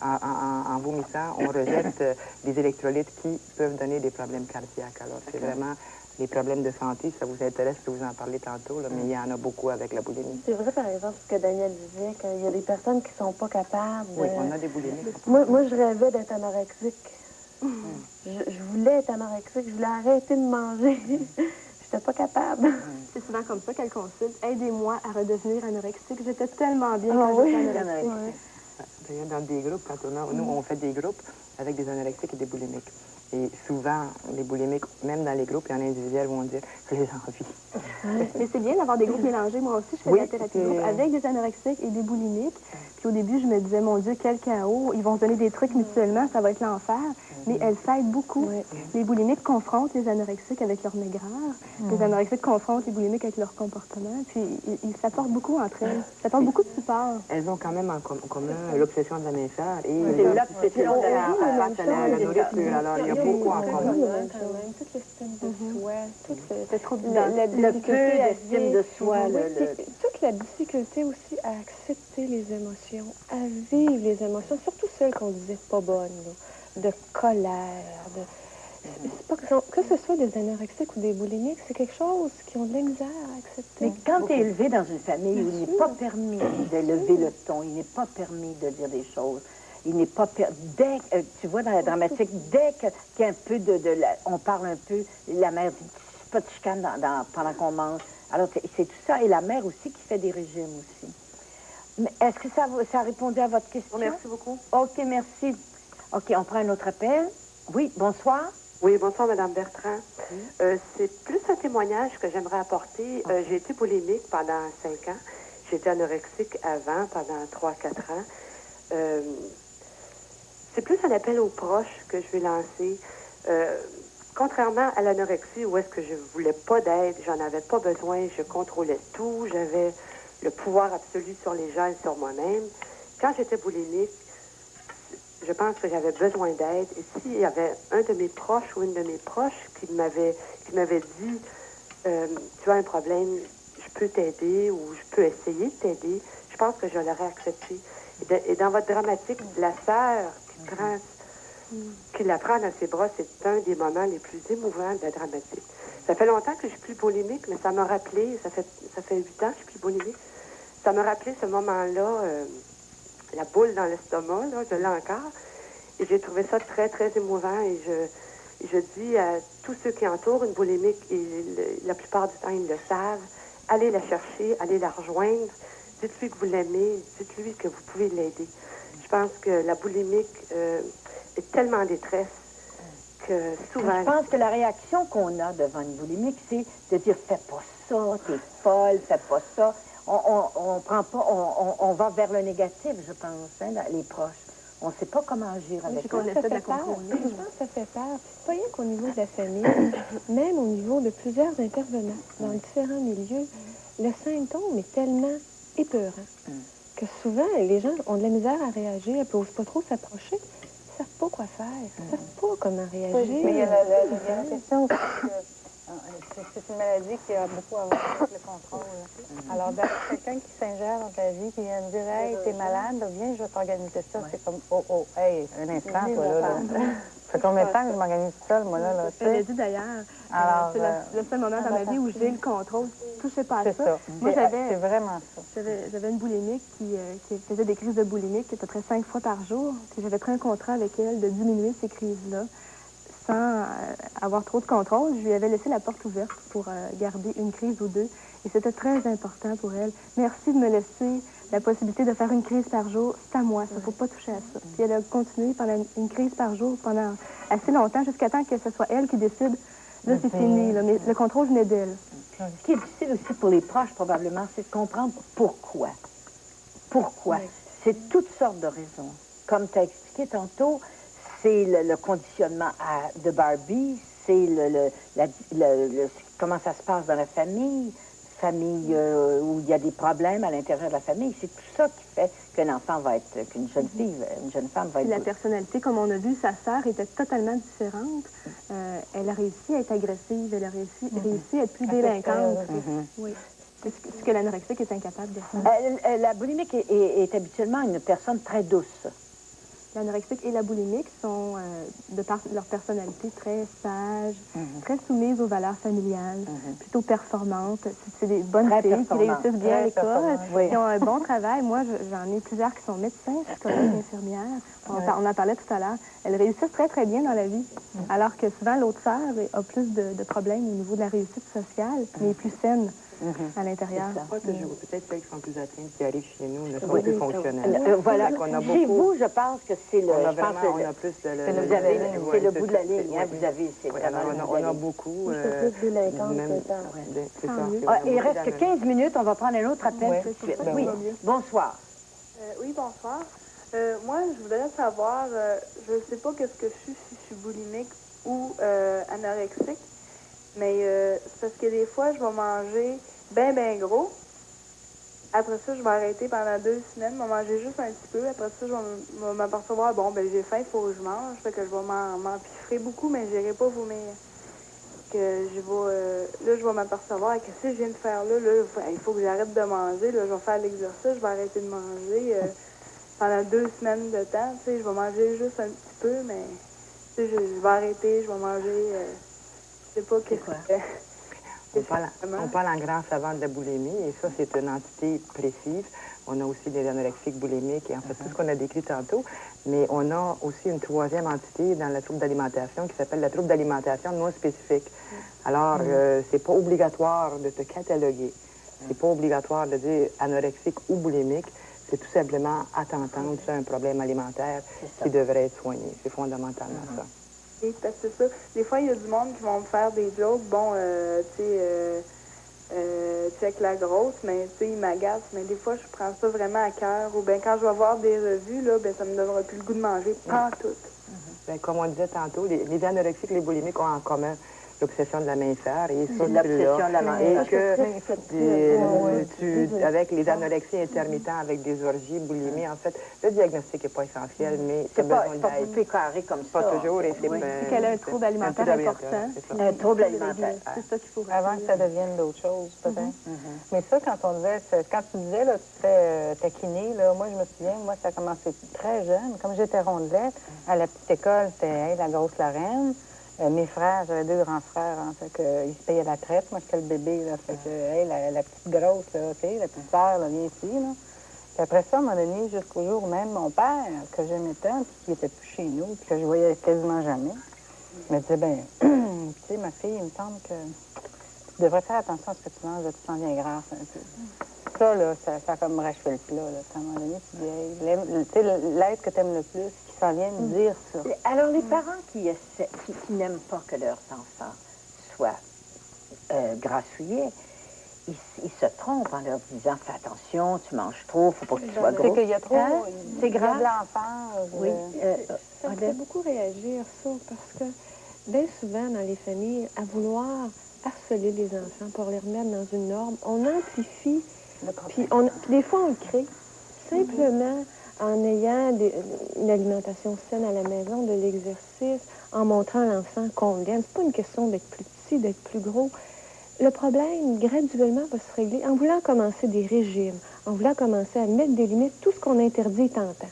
en vomissant, on rejette des électrolytes qui peuvent donner des problèmes cardiaques. Alors, c'est vraiment... Les problèmes de santé, ça vous intéresse, je peux vous en parler tantôt, là, mais il y en a beaucoup avec la boulimie. C'est vrai, par exemple, ce que Daniel disait, qu'il y a des personnes qui sont pas capables. Oui, on a des boulimiques. Moi, je rêvais d'être anorexique. Je voulais être anorexique, je voulais arrêter de manger. J'étais pas capable. C'est souvent comme ça qu'elle consulte. Aidez-moi à redevenir anorexique. J'étais tellement bien quand j'étais anorexique. D'ailleurs, dans des groupes, quand nous, on fait des groupes avec des anorexiques et des boulimiques. Et souvent, les boulimiques, même dans les groupes et en individuel, vont dire que j'ai envie. Mais c'est bien d'avoir des groupes mélangés. Moi aussi, je fais de la thérapie de groupe avec des anorexiques et des boulimiques. Puis au début, je me disais, mon Dieu, quel chaos. Ils vont se donner des trucs mutuellement, ça va être l'enfer. Mais elles s'aident beaucoup. Les boulimiques confrontent les anorexiques avec leur maigreur. Les anorexiques confrontent les boulimiques avec leur comportement. Puis ils s'apportent beaucoup entre elles. Ça apporte beaucoup de support. Elles ont quand même en commun l'obsession de la minceur et l'obsession de la nourriture. Alors, il y a beaucoup en commun. Toute l'estime de soi, le peu d'estime de soi. Toute la difficulté aussi à accepter les émotions, à vivre les émotions, surtout celles qu'on disait pas bonnes, là, de colère, c'est pas que ce soit des anorexiques ou des boulimiques, c'est quelque chose qui ont de la misère à accepter. Mais quand tu es élevé dans une famille où il n'est pas permis de lever le ton, il n'est pas permis de dire des choses, il n'est pas dès tu vois dans la dramatique, dès qu'il y a un peu on parle un peu, la mère dit pas de chicane pendant qu'on mange. Alors c'est tout ça, et la mère aussi qui fait des régimes aussi. Mais est-ce que ça a répondu à votre question? Merci beaucoup. OK, merci. OK, on prend un autre appel. Oui, bonsoir. Oui, bonsoir, Mme Bertrand. C'est plus un témoignage que j'aimerais apporter. J'ai été boulimique pendant 5 ans. J'étais anorexique avant, pendant 3-4 ans. C'est plus un appel aux proches que je vais lancer. Contrairement à l'anorexie, où est-ce que je voulais pas d'aide, j'en avais pas besoin, je contrôlais tout, j'avais le pouvoir absolu sur les gens et sur moi-même. quand j'étais boulimique, je pense que j'avais besoin d'aide. Et s'il y avait un de mes proches ou une de mes proches qui m'avait dit tu as un problème, je peux t'aider ou je peux essayer de t'aider, je pense que je l'aurais accepté. Et dans votre dramatique, la sœur qui la prend dans ses bras, c'est un des moments les plus émouvants de la dramatique. Ça fait longtemps que je suis plus boulimique, mais ça m'a rappelé, ça fait 8 ans que je suis plus boulimique, ça m'a rappelé ce moment-là, la boule dans l'estomac, là, je l'ai encore. Et j'ai trouvé ça très, très émouvant. Et je dis à tous ceux qui entourent une boulimique, et la plupart du temps, ils le savent, allez la chercher, allez la rejoindre, dites-lui que vous l'aimez, dites-lui que vous pouvez l'aider. Je pense que la boulimique est tellement en détresse que souvent... Je pense que la réaction qu'on a devant une boulimique, c'est de dire « fais pas ça, t'es folle, fais pas ça ». On prend pas, on va vers le négatif, je pense, hein, les proches. On ne sait pas comment agir avec qu'on essaie de la Je pense contrôler. que ça fait peur. C'est pas rien qu'au niveau de la famille, même au niveau de plusieurs intervenants dans différents milieux, le symptôme est tellement épeurant que souvent, les gens ont de la misère à réagir, et n'osent pas trop s'approcher. Ils ne savent pas quoi faire. Ils ne savent pas comment réagir. Mais il y a la question aussi que c'est une maladie qui a beaucoup à voir avec le contrôle. Alors, d'avoir quelqu'un qui s'ingère dans ta vie, qui vient me dire « Hey, t'es malade, viens, je vais t'organiser ça. » C'est comme « Oh, hey, un instant, toi, là. Ça fait combien de temps que je m'organise seule, moi, là? Je l'ai dit d'ailleurs. C'est le seul moment dans ma vie où j'ai le contrôle. Touchez pas à ça. Moi, c'est vraiment ça. J'avais une boulimique qui faisait des crises de boulimique à peu près 5 fois par jour. Puis j'avais pris un contrat avec elle de diminuer ces crises-là sans avoir trop de contrôle. Je lui avais laissé la porte ouverte pour garder une crise ou deux. Et c'était très important pour elle. Merci de me laisser la possibilité de faire une crise par jour. C'est à moi, ça ne faut pas toucher à ça. Puis elle a continué pendant une crise par jour pendant assez longtemps, jusqu'à temps que ce soit elle qui décide. Là, c'est fini. Là, mais le contrôle venait d'elle. Ce qui est difficile aussi pour les proches, probablement, c'est de comprendre pourquoi. Pourquoi? C'est toutes sortes de raisons. Comme tu as expliqué tantôt, c'est le conditionnement de Barbie, c'est comment ça se passe dans la famille où il y a des problèmes à l'intérieur de la famille. C'est tout ça qui fait qu'un enfant va être, qu'une jeune fille, une jeune femme va être... La personnalité, comme on a vu, sa sœur était totalement différente. Elle a réussi à être agressive, elle a réussi à être plus délinquante. Oui. C'est ce que l'anorexique est incapable de faire. La boulimique est habituellement une personne très douce. L'anorexique et la boulimique sont, de par leur personnalité, très sages, très soumises aux valeurs familiales, plutôt performantes. C'est des bonnes filles qui réussissent bien à l'école, qui ont un bon travail. Moi, j'en ai plusieurs qui sont médecins, psychologues, infirmières. On en parlait tout à l'heure. Elles réussissent très, très bien dans la vie. Alors que souvent, l'autre sœur a plus de problèmes au niveau de la réussite sociale, mais est plus saine à l'intérieur. Pas toujours. Peut-être celles qui sont plus atteintes, qui arrivent chez nous, ne sont plus fonctionnelles. Voilà. Chez vous, je pense que c'est le... On a plus c'est le bout de la ligne. Hein, vous avez... On a beaucoup... C'est ça. Il reste que 15 minutes. On va prendre un autre appel tout de suite. Oui. Bonsoir. Oui, bonsoir. Moi, je voudrais savoir, je ne sais pas qu'est-ce que je suis, si je suis boulimique ou anorexique, mais c'est parce que des fois, je vais manger bien gros. Après ça, je vais arrêter pendant 2 semaines, je vais manger juste un petit peu. Après ça, je vais m'apercevoir, bon, ben j'ai faim, il faut que je mange. Fait que je vais m'empiffrer beaucoup, mais je n'irai pas vomir. Que là, je vais m'apercevoir, qu'est-ce que je viens de faire là? Il faut que j'arrête de manger. Là, je vais faire l'exercice, je vais arrêter de manger. Pendant 2 semaines de temps, tu sais, je vais manger juste un petit peu, mais tu sais, je vais arrêter, je vais manger, je sais pas qu'est-ce que on parle en grand savant de la boulimie, et ça, c'est une entité précise. On a aussi des anorexiques boulimiques, et en fait, tout ce qu'on a décrit tantôt, mais on a aussi une troisième entité dans la trouble d'alimentation qui s'appelle la trouble d'alimentation non spécifique. Alors, c'est pas obligatoire de te cataloguer. C'est pas obligatoire de dire anorexique ou boulimique. C'est tout simplement à t'entendre sur un problème alimentaire qui devrait être soigné. C'est fondamentalement ça. Oui, parce que c'est ça. Des fois, il y a du monde qui vont me faire des jokes, bon, tu sais, check la grosse, mais tu sais, ils m'agacent. Mais des fois, je prends ça vraiment à cœur. Ou bien quand je vais voir des revues, là, ben ça me donnera plus le goût de manger. Pas tout. Bien, comme on disait tantôt, les anorexiques et les boulimiques ont en commun l'obsession de la minceur. Et ça, l'obsession de la minceur. Et que avec les anorexies intermittents, avec des orgies, boulimie, en fait, le diagnostic n'est pas essentiel, mais c'est pas tout carré comme ça. Pas toujours. Et c'est qu'elle a un trouble alimentaire important. Un trouble alimentaire. C'est ça qu'il faut avant que ça devienne d'autres choses, peut-être. Mais ça, quand tu disais, là, tu te fais taquiner, là, moi, je me souviens, moi, ça a commencé très jeune. Comme j'étais rondelette, à la petite école, c'était la grosse Lorraine. Mes frères, j'avais 2 grands frères, hein, fait que, ils se payaient la traite. Moi, j'étais le bébé, là, fait que, la petite grosse, là, tu sais, la petite sœur, là, viens ici, là. Puis après ça, à un moment donné, jusqu'au jour où même mon père, que j'aimais tant, puis qui était plus chez nous, puis que je voyais quasiment jamais, me disait, ben, tu sais, ma fille, il me semble que tu devrais faire attention à ce que tu manges, là, tu t'en viens grasse un peu. Ça, là, ça a comme rachevé le plat, là. À un moment donné, tu dis, hey, tu sais, l'être que tu aimes le plus, qui s'en vient me dire ça. Alors, les parents qui n'aiment pas que leurs enfants soient grassouillés, ils se trompent en leur disant, fais attention, tu manges trop, faut pas que tu sois gros. C'est qu'il y a trop, c'est grave. de l'enfance. Oui, ça me fait beaucoup réagir, ça, parce que bien souvent, dans les familles, à vouloir harceler les enfants pour les remettre dans une norme, on amplifie, puis des fois, on le crée. Simplement en ayant une alimentation saine à la maison, de l'exercice, en montrant à l'enfant qu'on l'aime. C'est pas une question d'être plus petit, d'être plus gros. Le problème, graduellement, va se régler en voulant commencer des régimes, en voulant commencer à mettre des limites. Tout ce qu'on interdit est tentant.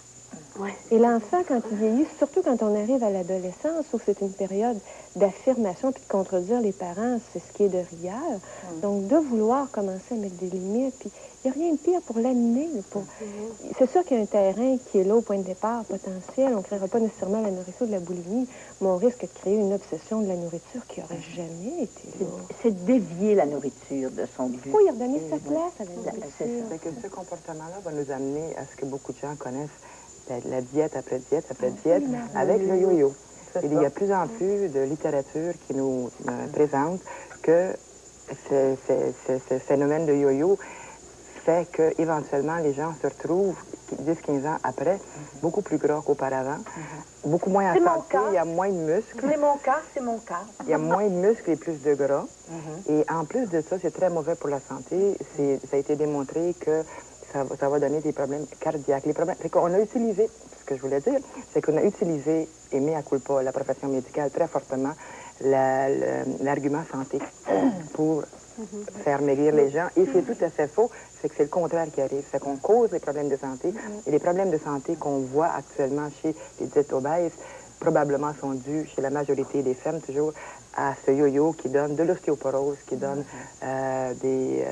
Ouais. Et l'enfant, quand il vieillit, surtout quand on arrive à l'adolescence, où c'est une période d'affirmation puis de contredire les parents, c'est ce qui est de rigueur. Donc, de vouloir commencer à mettre des limites, puis il n'y a rien de pire pour l'animer. C'est sûr qu'il y a un terrain qui est là au point de départ potentiel. On ne créera pas nécessairement l'anorexie ou de la boulimie, mais on risque de créer une obsession de la nourriture qui n'aurait jamais été là. C'est dévier la nourriture de son but. Il faut y redonner sa place à la nourriture. C'est que ce comportement-là va nous amener à ce que beaucoup de gens connaissent, la diète après diète après diète, avec le yo-yo. Et il y a de plus en plus de littérature qui nous présente que ce phénomène de yo-yo fait qu'éventuellement, les gens se retrouvent 10-15 ans après, beaucoup plus gras qu'auparavant, beaucoup moins en santé, il y a moins de muscles. C'est mon cas, c'est mon cas. Il y a moins de muscles et plus de gras. Et en plus de ça, c'est très mauvais pour la santé. Ça a été démontré que ça va donner des problèmes cardiaques. Les problèmes, c'est qu'on a utilisé, ce que je voulais dire, c'est qu'on a utilisé, et mis à culpa la profession médicale très fortement, l'argument santé pour faire maigrir les gens. Et c'est tout à fait faux, c'est que c'est le contraire qui arrive. C'est qu'on cause les problèmes de santé. Et les problèmes de santé qu'on voit actuellement chez les diètes obèses, probablement sont dus, chez la majorité des femmes, toujours, à ce yo-yo qui donne de l'ostéoporose, qui donne des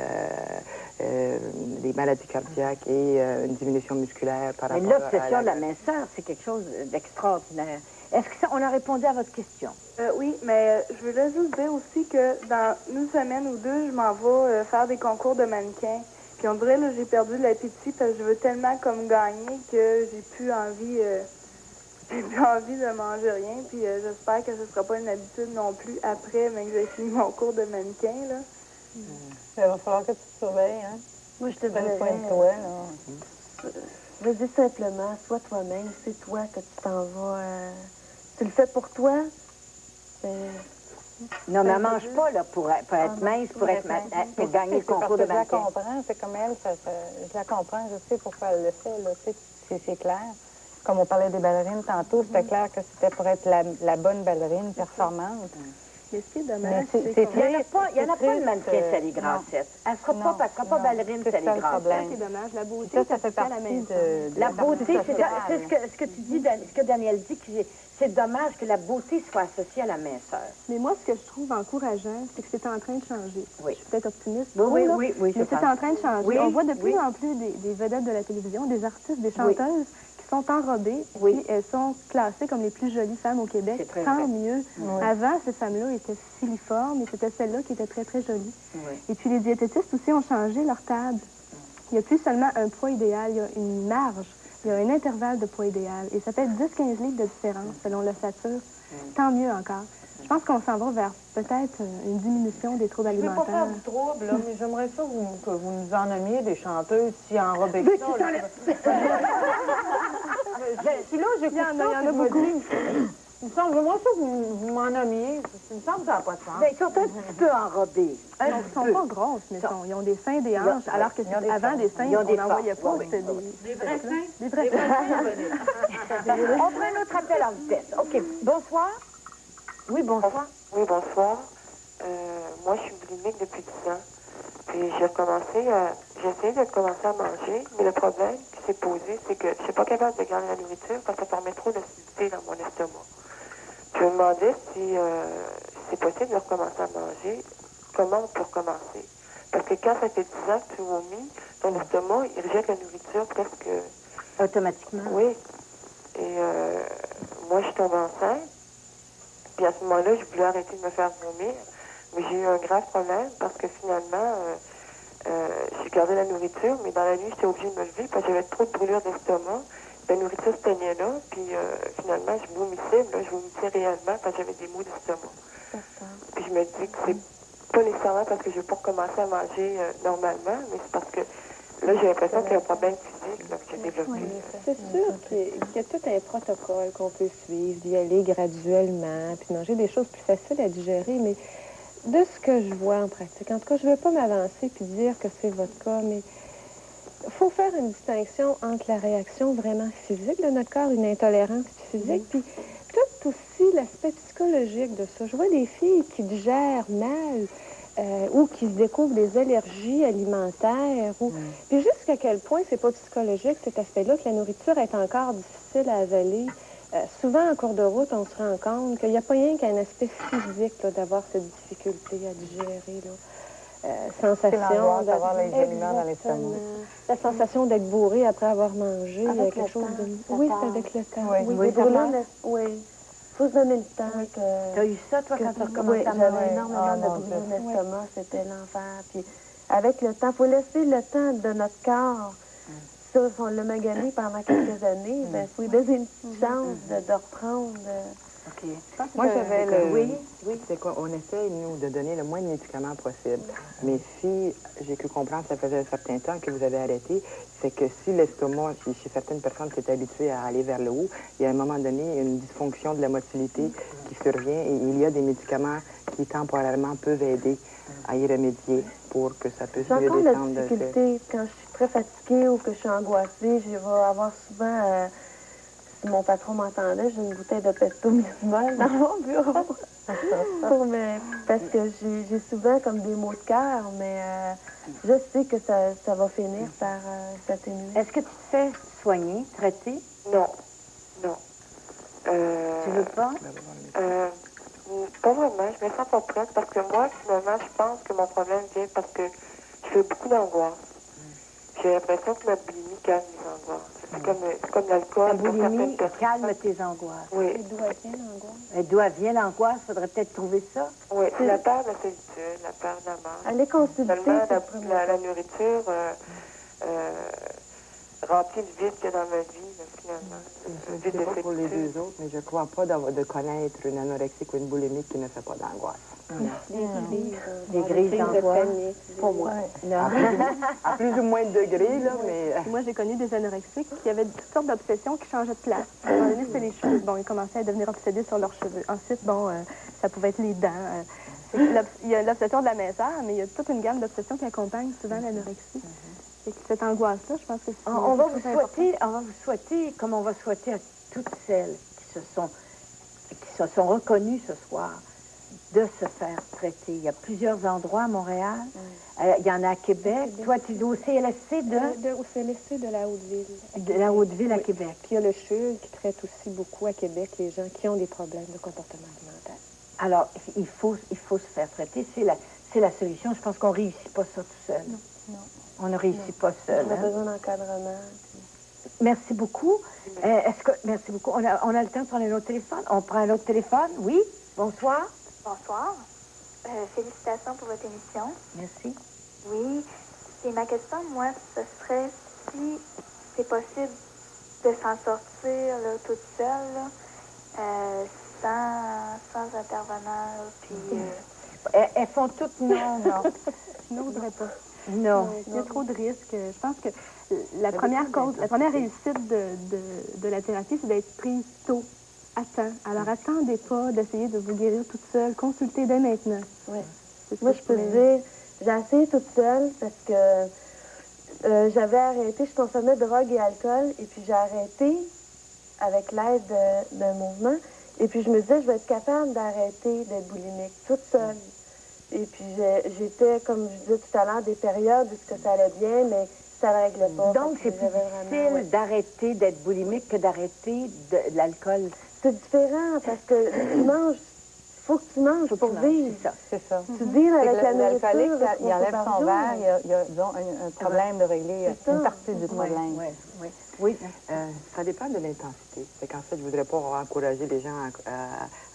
maladies cardiaques et une diminution musculaire par rapport à l'obsession de la minceur, c'est quelque chose d'extraordinaire. Est-ce qu'on a répondu à votre question? Oui, mais je voulais juste dire aussi que dans une semaine ou deux, je m'en vais faire des concours de mannequins. Puis on dirait, là, j'ai perdu de l'appétit parce que je veux tellement comme gagner que j'ai plus envie de manger rien. Puis j'espère que ce ne sera pas une habitude non plus après, mais que j'ai fini mon cours de mannequin, là. Il va falloir que tu te surveilles, hein? Moi, je te Prends dirais, soin de toi, là. je dis simplement, sois toi-même, c'est toi que tu t'en vas. Tu le fais pour toi. Non, mais elle ne mange pas là, pour être mince, pour gagner le concours de mannequin. Je la comprends, c'est comme elle, je la comprends, je sais pourquoi elle le fait, là, tu sais, c'est clair. Comme on parlait des ballerines tantôt, c'était clair que c'était pour être la bonne ballerine performante. Mais ce qui est dommage, c'est Il n'y en a pas de mannequin Sally Grassette. Elle ne sera pas ballerine Sally Grassette. C'est dommage. La beauté, ça fait partie de la beauté, c'est ce que tu dis, ce que Daniel dit, c'est dommage que la beauté soit associée à la minceur. Mais moi, ce que je trouve encourageant, c'est que c'est en train de changer. Oui. Je suis peut-être optimiste. Oui, mais c'est en train de changer. Oui, on voit de plus en plus des vedettes de la télévision, des artistes, des chanteuses qui sont enrobées et elles sont classées comme les plus jolies femmes au Québec. Tant mieux. Avant, ces femmes-là étaient filiformes et c'était celles-là qui étaient très, très jolies. Et puis les diététistes aussi ont changé leur table. Il n'y a plus seulement un poids idéal, il y a une marge. Il y a un intervalle de poids idéal. Et ça fait 10-15 livres de différence selon l'ossature. Tant mieux encore. Je pense qu'on s'en va vers peut-être une diminution des troubles alimentaires. Je ne veux pas faire du trouble, là, mais j'aimerais ça que vous nous en nommiez des chanteuses si enrobées que ça. Si là, j'écoute ça, il y en a beaucoup. Il me semble, moi, ça, vous m'en nommiez. Il me semble que ça n'a pas de sens. Ben, ils sont un petit peu enrobés. Ils ne sont pas grosses, mais ils ont des seins, des hanches, alors que avant des seins, on n'en voyait pas. C'était des vrais seins. Des vrais seins. On prend un autre appel en vitesse. OK. Bonsoir. Oui, bonsoir. Oui, bonsoir. Moi, je suis boulimique depuis 10 ans. Puis j'ai essayé de commencer à manger, mais le problème qui s'est posé, c'est que je suis pas capable de garder la nourriture parce que ça permet trop d'acidité dans mon estomac. Je me demandais si c'est possible de recommencer à manger, comment on peut recommencer. Parce que quand ça fait 10 ans que tu vomis, ton estomac, il rejette la nourriture presque... Automatiquement? Oui. Et moi, je tombe enceinte. Puis à ce moment-là, je voulais arrêter de me faire vomir. Mais j'ai eu un grave problème parce que finalement, j'ai gardé la nourriture, mais dans la nuit, j'étais obligée de me lever parce que j'avais trop de brûlures d'estomac. La nourriture se teignait là, puis finalement, je vomissais, mais là, je vomissais réellement parce que j'avais des maux d'estomac. Puis je me dis que c'est pas nécessairement parce que je vais pas recommencer à manger normalement, mais c'est parce que là, j'ai l'impression qu'il y a un problème physique là, que j'ai développé. C'est sûr qu'il y a tout un protocole qu'on peut suivre, d'y aller graduellement, puis manger des choses plus faciles à digérer, mais de ce que je vois en pratique, en tout cas, je ne veux pas m'avancer puis dire que c'est votre cas, mais il faut faire une distinction entre la réaction vraiment physique de notre corps, une intolérance physique, puis tout aussi l'aspect psychologique de ça. Je vois des filles qui digèrent mal ou qui se découvrent des allergies alimentaires, puis jusqu'à quel point c'est pas psychologique cet aspect-là, que la nourriture est encore difficile à avaler. Souvent, en cours de route, on se rend compte qu'il n'y a pas rien qu'un aspect physique d'avoir cette difficulté à digérer. Sensation d'avoir les aliments dans l'estomac. La sensation d'être bourré après avoir mangé. Avec quelque chose de... Oui, c'est avec le temps. Oui, oui. Il faut se donner le temps. Tu as eu ça, toi, quand tu as recommencé à manger? manger? J'avais énormément de brûlures d'estomac. C'était l'enfer. Puis avec le temps, il faut laisser le temps de notre corps. Ça, on l'a magané pendant quelques années. Il faut lui donner une petite chance de reprendre. OK. Moi, j'avais le... Oui. C'est quoi? On essaie, nous, de donner le moins de médicaments possible. Mais si j'ai pu comprendre, ça faisait un certain temps que vous avez arrêté, c'est que si l'estomac, chez certaines personnes qui est habitué à aller vers le haut, il y a à un moment donné une dysfonction de la motilité qui survient et il y a des médicaments qui temporairement peuvent aider à y remédier pour que ça puisse mieux descendre. J'ai encore la difficulté quand je suis très fatiguée ou que je suis angoissée, je vais avoir souvent... Si mon patron m'entendait, j'ai une bouteille de pesto municipal dans mon bureau. Parce que j'ai souvent comme des maux de cœur, mais je sais que ça va finir par s'atténuer. Est-ce que tu te fais soigner, traiter? Non. Tu veux pas? Pas vraiment. Je me sens pas prête parce que moi, finalement, je pense que mon problème vient parce que je fais beaucoup d'angoisse. J'ai l'impression que ma boulimie calme mes angoisses. C'est comme l'alcool. La boulimie calme tes angoisses. Oui. Et d'où vient l'angoisse? Et d'où vient l'angoisse? Il faudrait peut-être trouver ça. Oui, la peur de la solitude, la peur de la mort. Aller consulter. Seulement, la nourriture remplit le vide qu'il y a dans ma vie, là, finalement. Je ne sais pas pour les deux autres, mais je ne crois pas de connaître une anorexique ou une boulimique qui ne fait pas d'angoisse. Des grises d'angoisse. Pour moi. À plus ou moins de degrés, là, mais... Moi, j'ai connu des anorexiques qui avaient toutes sortes d'obsessions qui changeaient de place. À un moment donné, c'était les cheveux. Bon, ils commençaient à devenir obsédés sur leurs cheveux. Ensuite, ça pouvait être les dents. Il y a l'obsession de la minceur, mais il y a toute une gamme d'obsessions qui accompagnent souvent l'anorexie. Et cette angoisse-là, je pense que c'est... On va vous souhaiter, comme on va souhaiter à toutes celles qui se sont reconnues ce soir, de se faire traiter. Il y a plusieurs endroits à Montréal. Il y en a à Québec. Toi, tu es au CLSC Au CLSC de la Haute-Ville. De la Haute-Ville à Québec. Puis il y a le CHUL qui traite aussi beaucoup à Québec les gens qui ont des problèmes de comportement alimentaire. Alors, il faut se faire traiter. C'est la solution. Je pense qu'on ne réussit pas ça tout seul. Non. On ne réussit pas seul. On a besoin d'encadrement. Merci beaucoup. Merci beaucoup. On a le temps de prendre un autre téléphone? On prend un autre téléphone? Oui? Bonsoir. Bonsoir. Félicitations pour votre émission. Merci. Oui. Et ma question, moi, ce serait si c'est possible de s'en sortir là, toute seule, là, sans intervenant. Puis, Elles font toutes non. Je n'oserais pas. Non. Il y a trop de risques. Je pense que la première réussite de la thérapie, c'est d'être prise tôt temps. Alors, attendez pas d'essayer de vous guérir toute seule. Consultez dès maintenant. Oui. Moi, je peux te dire, j'ai essayé toute seule parce que j'avais arrêté, je consommais drogue et alcool, et puis j'ai arrêté avec l'aide d'un mouvement. Et puis, je me disais, je vais être capable d'arrêter d'être boulimique toute seule. Et puis, j'étais, comme je disais tout à l'heure, des périodes où ça allait bien, mais ça ne réglait pas. Donc, c'est plus difficile d'arrêter d'être boulimique que d'arrêter de l'alcool. C'est différent parce que tu manges, il faut que tu manges pour vivre. C'est ça. Tu deals avec la l'alcoolique, nourriture. il enlève son verre, il y a disons, un problème de régler une partie du problème. Oui, ça dépend de l'intensité. C'est qu'en fait, je ne voudrais pas encourager les gens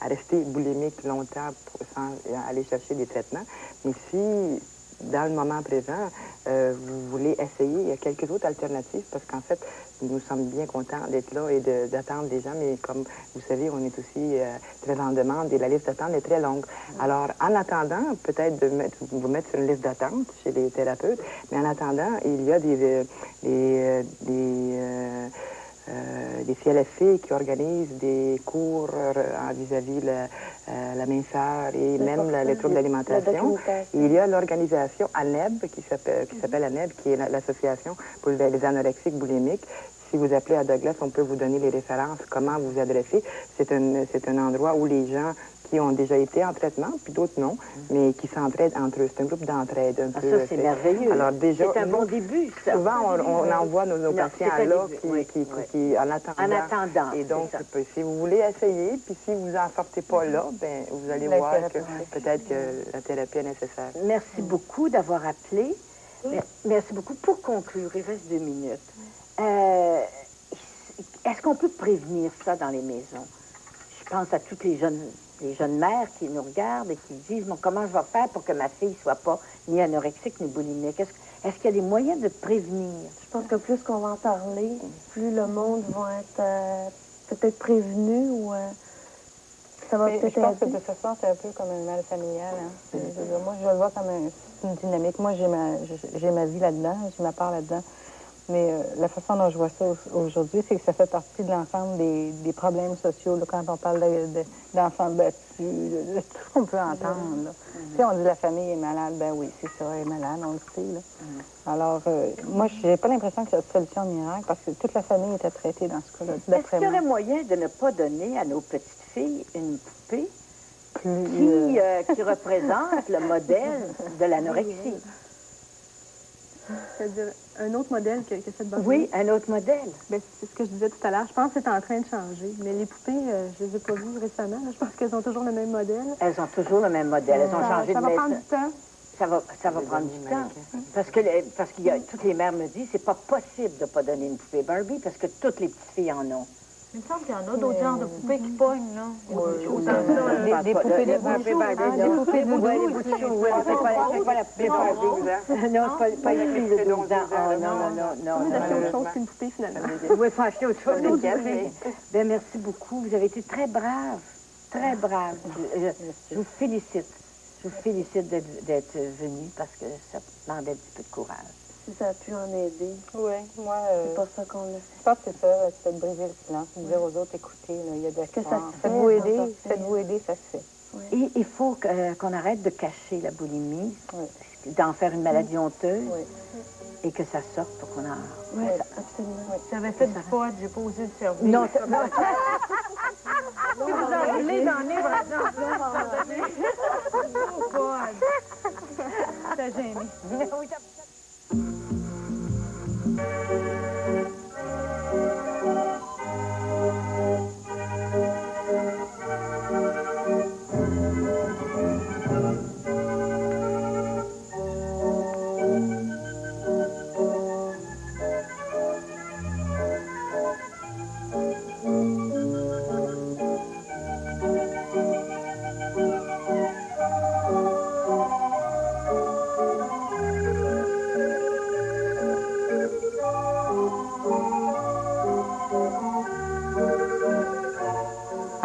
à rester boulimiques longtemps sans aller chercher des traitements. Mais si, dans le moment présent, vous voulez essayer, il y a quelques autres alternatives parce qu'en fait, nous sommes bien contents d'être là et d'attendre les gens, mais comme vous savez, on est aussi très en demande et la liste d'attente est très longue. Alors, en attendant, peut-être de vous mettre sur une liste d'attente chez les thérapeutes, mais en attendant, il y a des CLSC qui organisent des cours vis-à-vis la minceur et même les troubles d'alimentation. Il y a l'organisation ANEB qui s'appelle ANEB, qui est l'Association pour les anorexiques boulimiques. Si vous appelez à Douglas, on peut vous donner les références, comment vous adresser. C'est un endroit où les gens qui ont déjà été en traitement, puis d'autres non, mais qui s'entraident entre eux. C'est un groupe d'entraide un peu. Ça, c'est merveilleux. Alors déjà, c'est un bon début, ça. Souvent, on envoie nos patients là qui en attendant. En attendant. Et donc, si vous voulez essayer, puis si vous n'en sortez pas là, ben vous allez voir que peut-être que la thérapie est nécessaire. Merci beaucoup d'avoir appelé. Merci beaucoup. Pour conclure, il reste 2 minutes. Est-ce qu'on peut prévenir ça dans les maisons? Je pense à toutes les jeunes mères qui nous regardent et qui disent, bon, comment je vais faire pour que ma fille ne soit pas ni anorexique ni boulimique? Est-ce qu'il y a des moyens de prévenir? Je pense que plus qu'on va en parler, plus le monde va être peut-être prévenu ou ça va peut-être Je pense que de toute façon, c'est un peu comme un mal familial. Hein. Moi, je le vois comme une dynamique. Moi, j'ai ma vie là-dedans, j'ai ma part là-dedans. Mais la façon dont je vois ça aujourd'hui, c'est que ça fait partie de l'ensemble des problèmes sociaux. Là, quand on parle d'enfants battus, de tout ce qu'on peut entendre. Là. Tu sais, on dit la famille est malade. Ben oui, c'est ça, elle est malade, on le sait. Là. Alors, moi, je n'ai pas l'impression que c'est une solution miracle parce que toute la famille était traitée dans ce cas-là. Est-ce qu'il y aurait moyen de ne pas donner à nos petites filles une poupée qui représente le modèle de l'anorexie? C'est-à-dire un autre modèle que cette bande. Oui, un autre modèle. Ben, c'est ce que je disais tout à l'heure. Je pense que c'est en train de changer. Mais les poupées, je les ai pas vues récemment. Là. Je pense qu'elles ont toujours le même modèle. Elles ont toujours le même modèle. Elles ont changé de Ça va prendre du temps. Ça va prendre du temps. Parce qu'il y a, toutes les mères me disent, c'est pas possible de pas donner une poupée Barbie parce que toutes les petites filles en ont. Il me semble qu'il y en a d'autres genres de poupées qui pognent, là. Des poupées de bouchou. Des poupées de bouchou. Oui, c'est pas la poupée Barbie. Non, c'est pas une fille de 12 ans. Non. On a acheté autre chose qu'une poupée, finalement. Oui, il faut acheter autre chose qu'une poupée. Bien, merci beaucoup. Vous avez été très brave. Très brave. Je vous félicite. Je vous félicite d'être venu parce que ça demandait un petit peu de courage. Si ça a pu en aider. Oui, moi... c'est pas ça qu'on a fait. Je pense que c'est ça, c'est de briser le silence, de dire aux autres, écoutez, il y a des que ça se fait. Faites-vous aider, ça se fait. Oui. Et il faut qu'on arrête de cacher la boulimie, d'en faire une maladie honteuse, et que ça sorte pour qu'on en... Oui, absolument. J'avais fait du sport, j'ai pas osé le servir. Non, si vous en voulez dans les bras T'as gêné.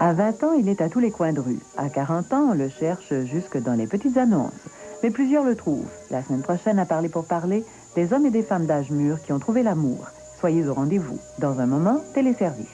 À 20 ans, il est à tous les coins de rue. À 40 ans, on le cherche jusque dans les petites annonces. Mais plusieurs le trouvent. La semaine prochaine, à Parler pour parler, des hommes et des femmes d'âge mûr qui ont trouvé l'amour. Soyez au rendez-vous. Dans un moment, téléservice.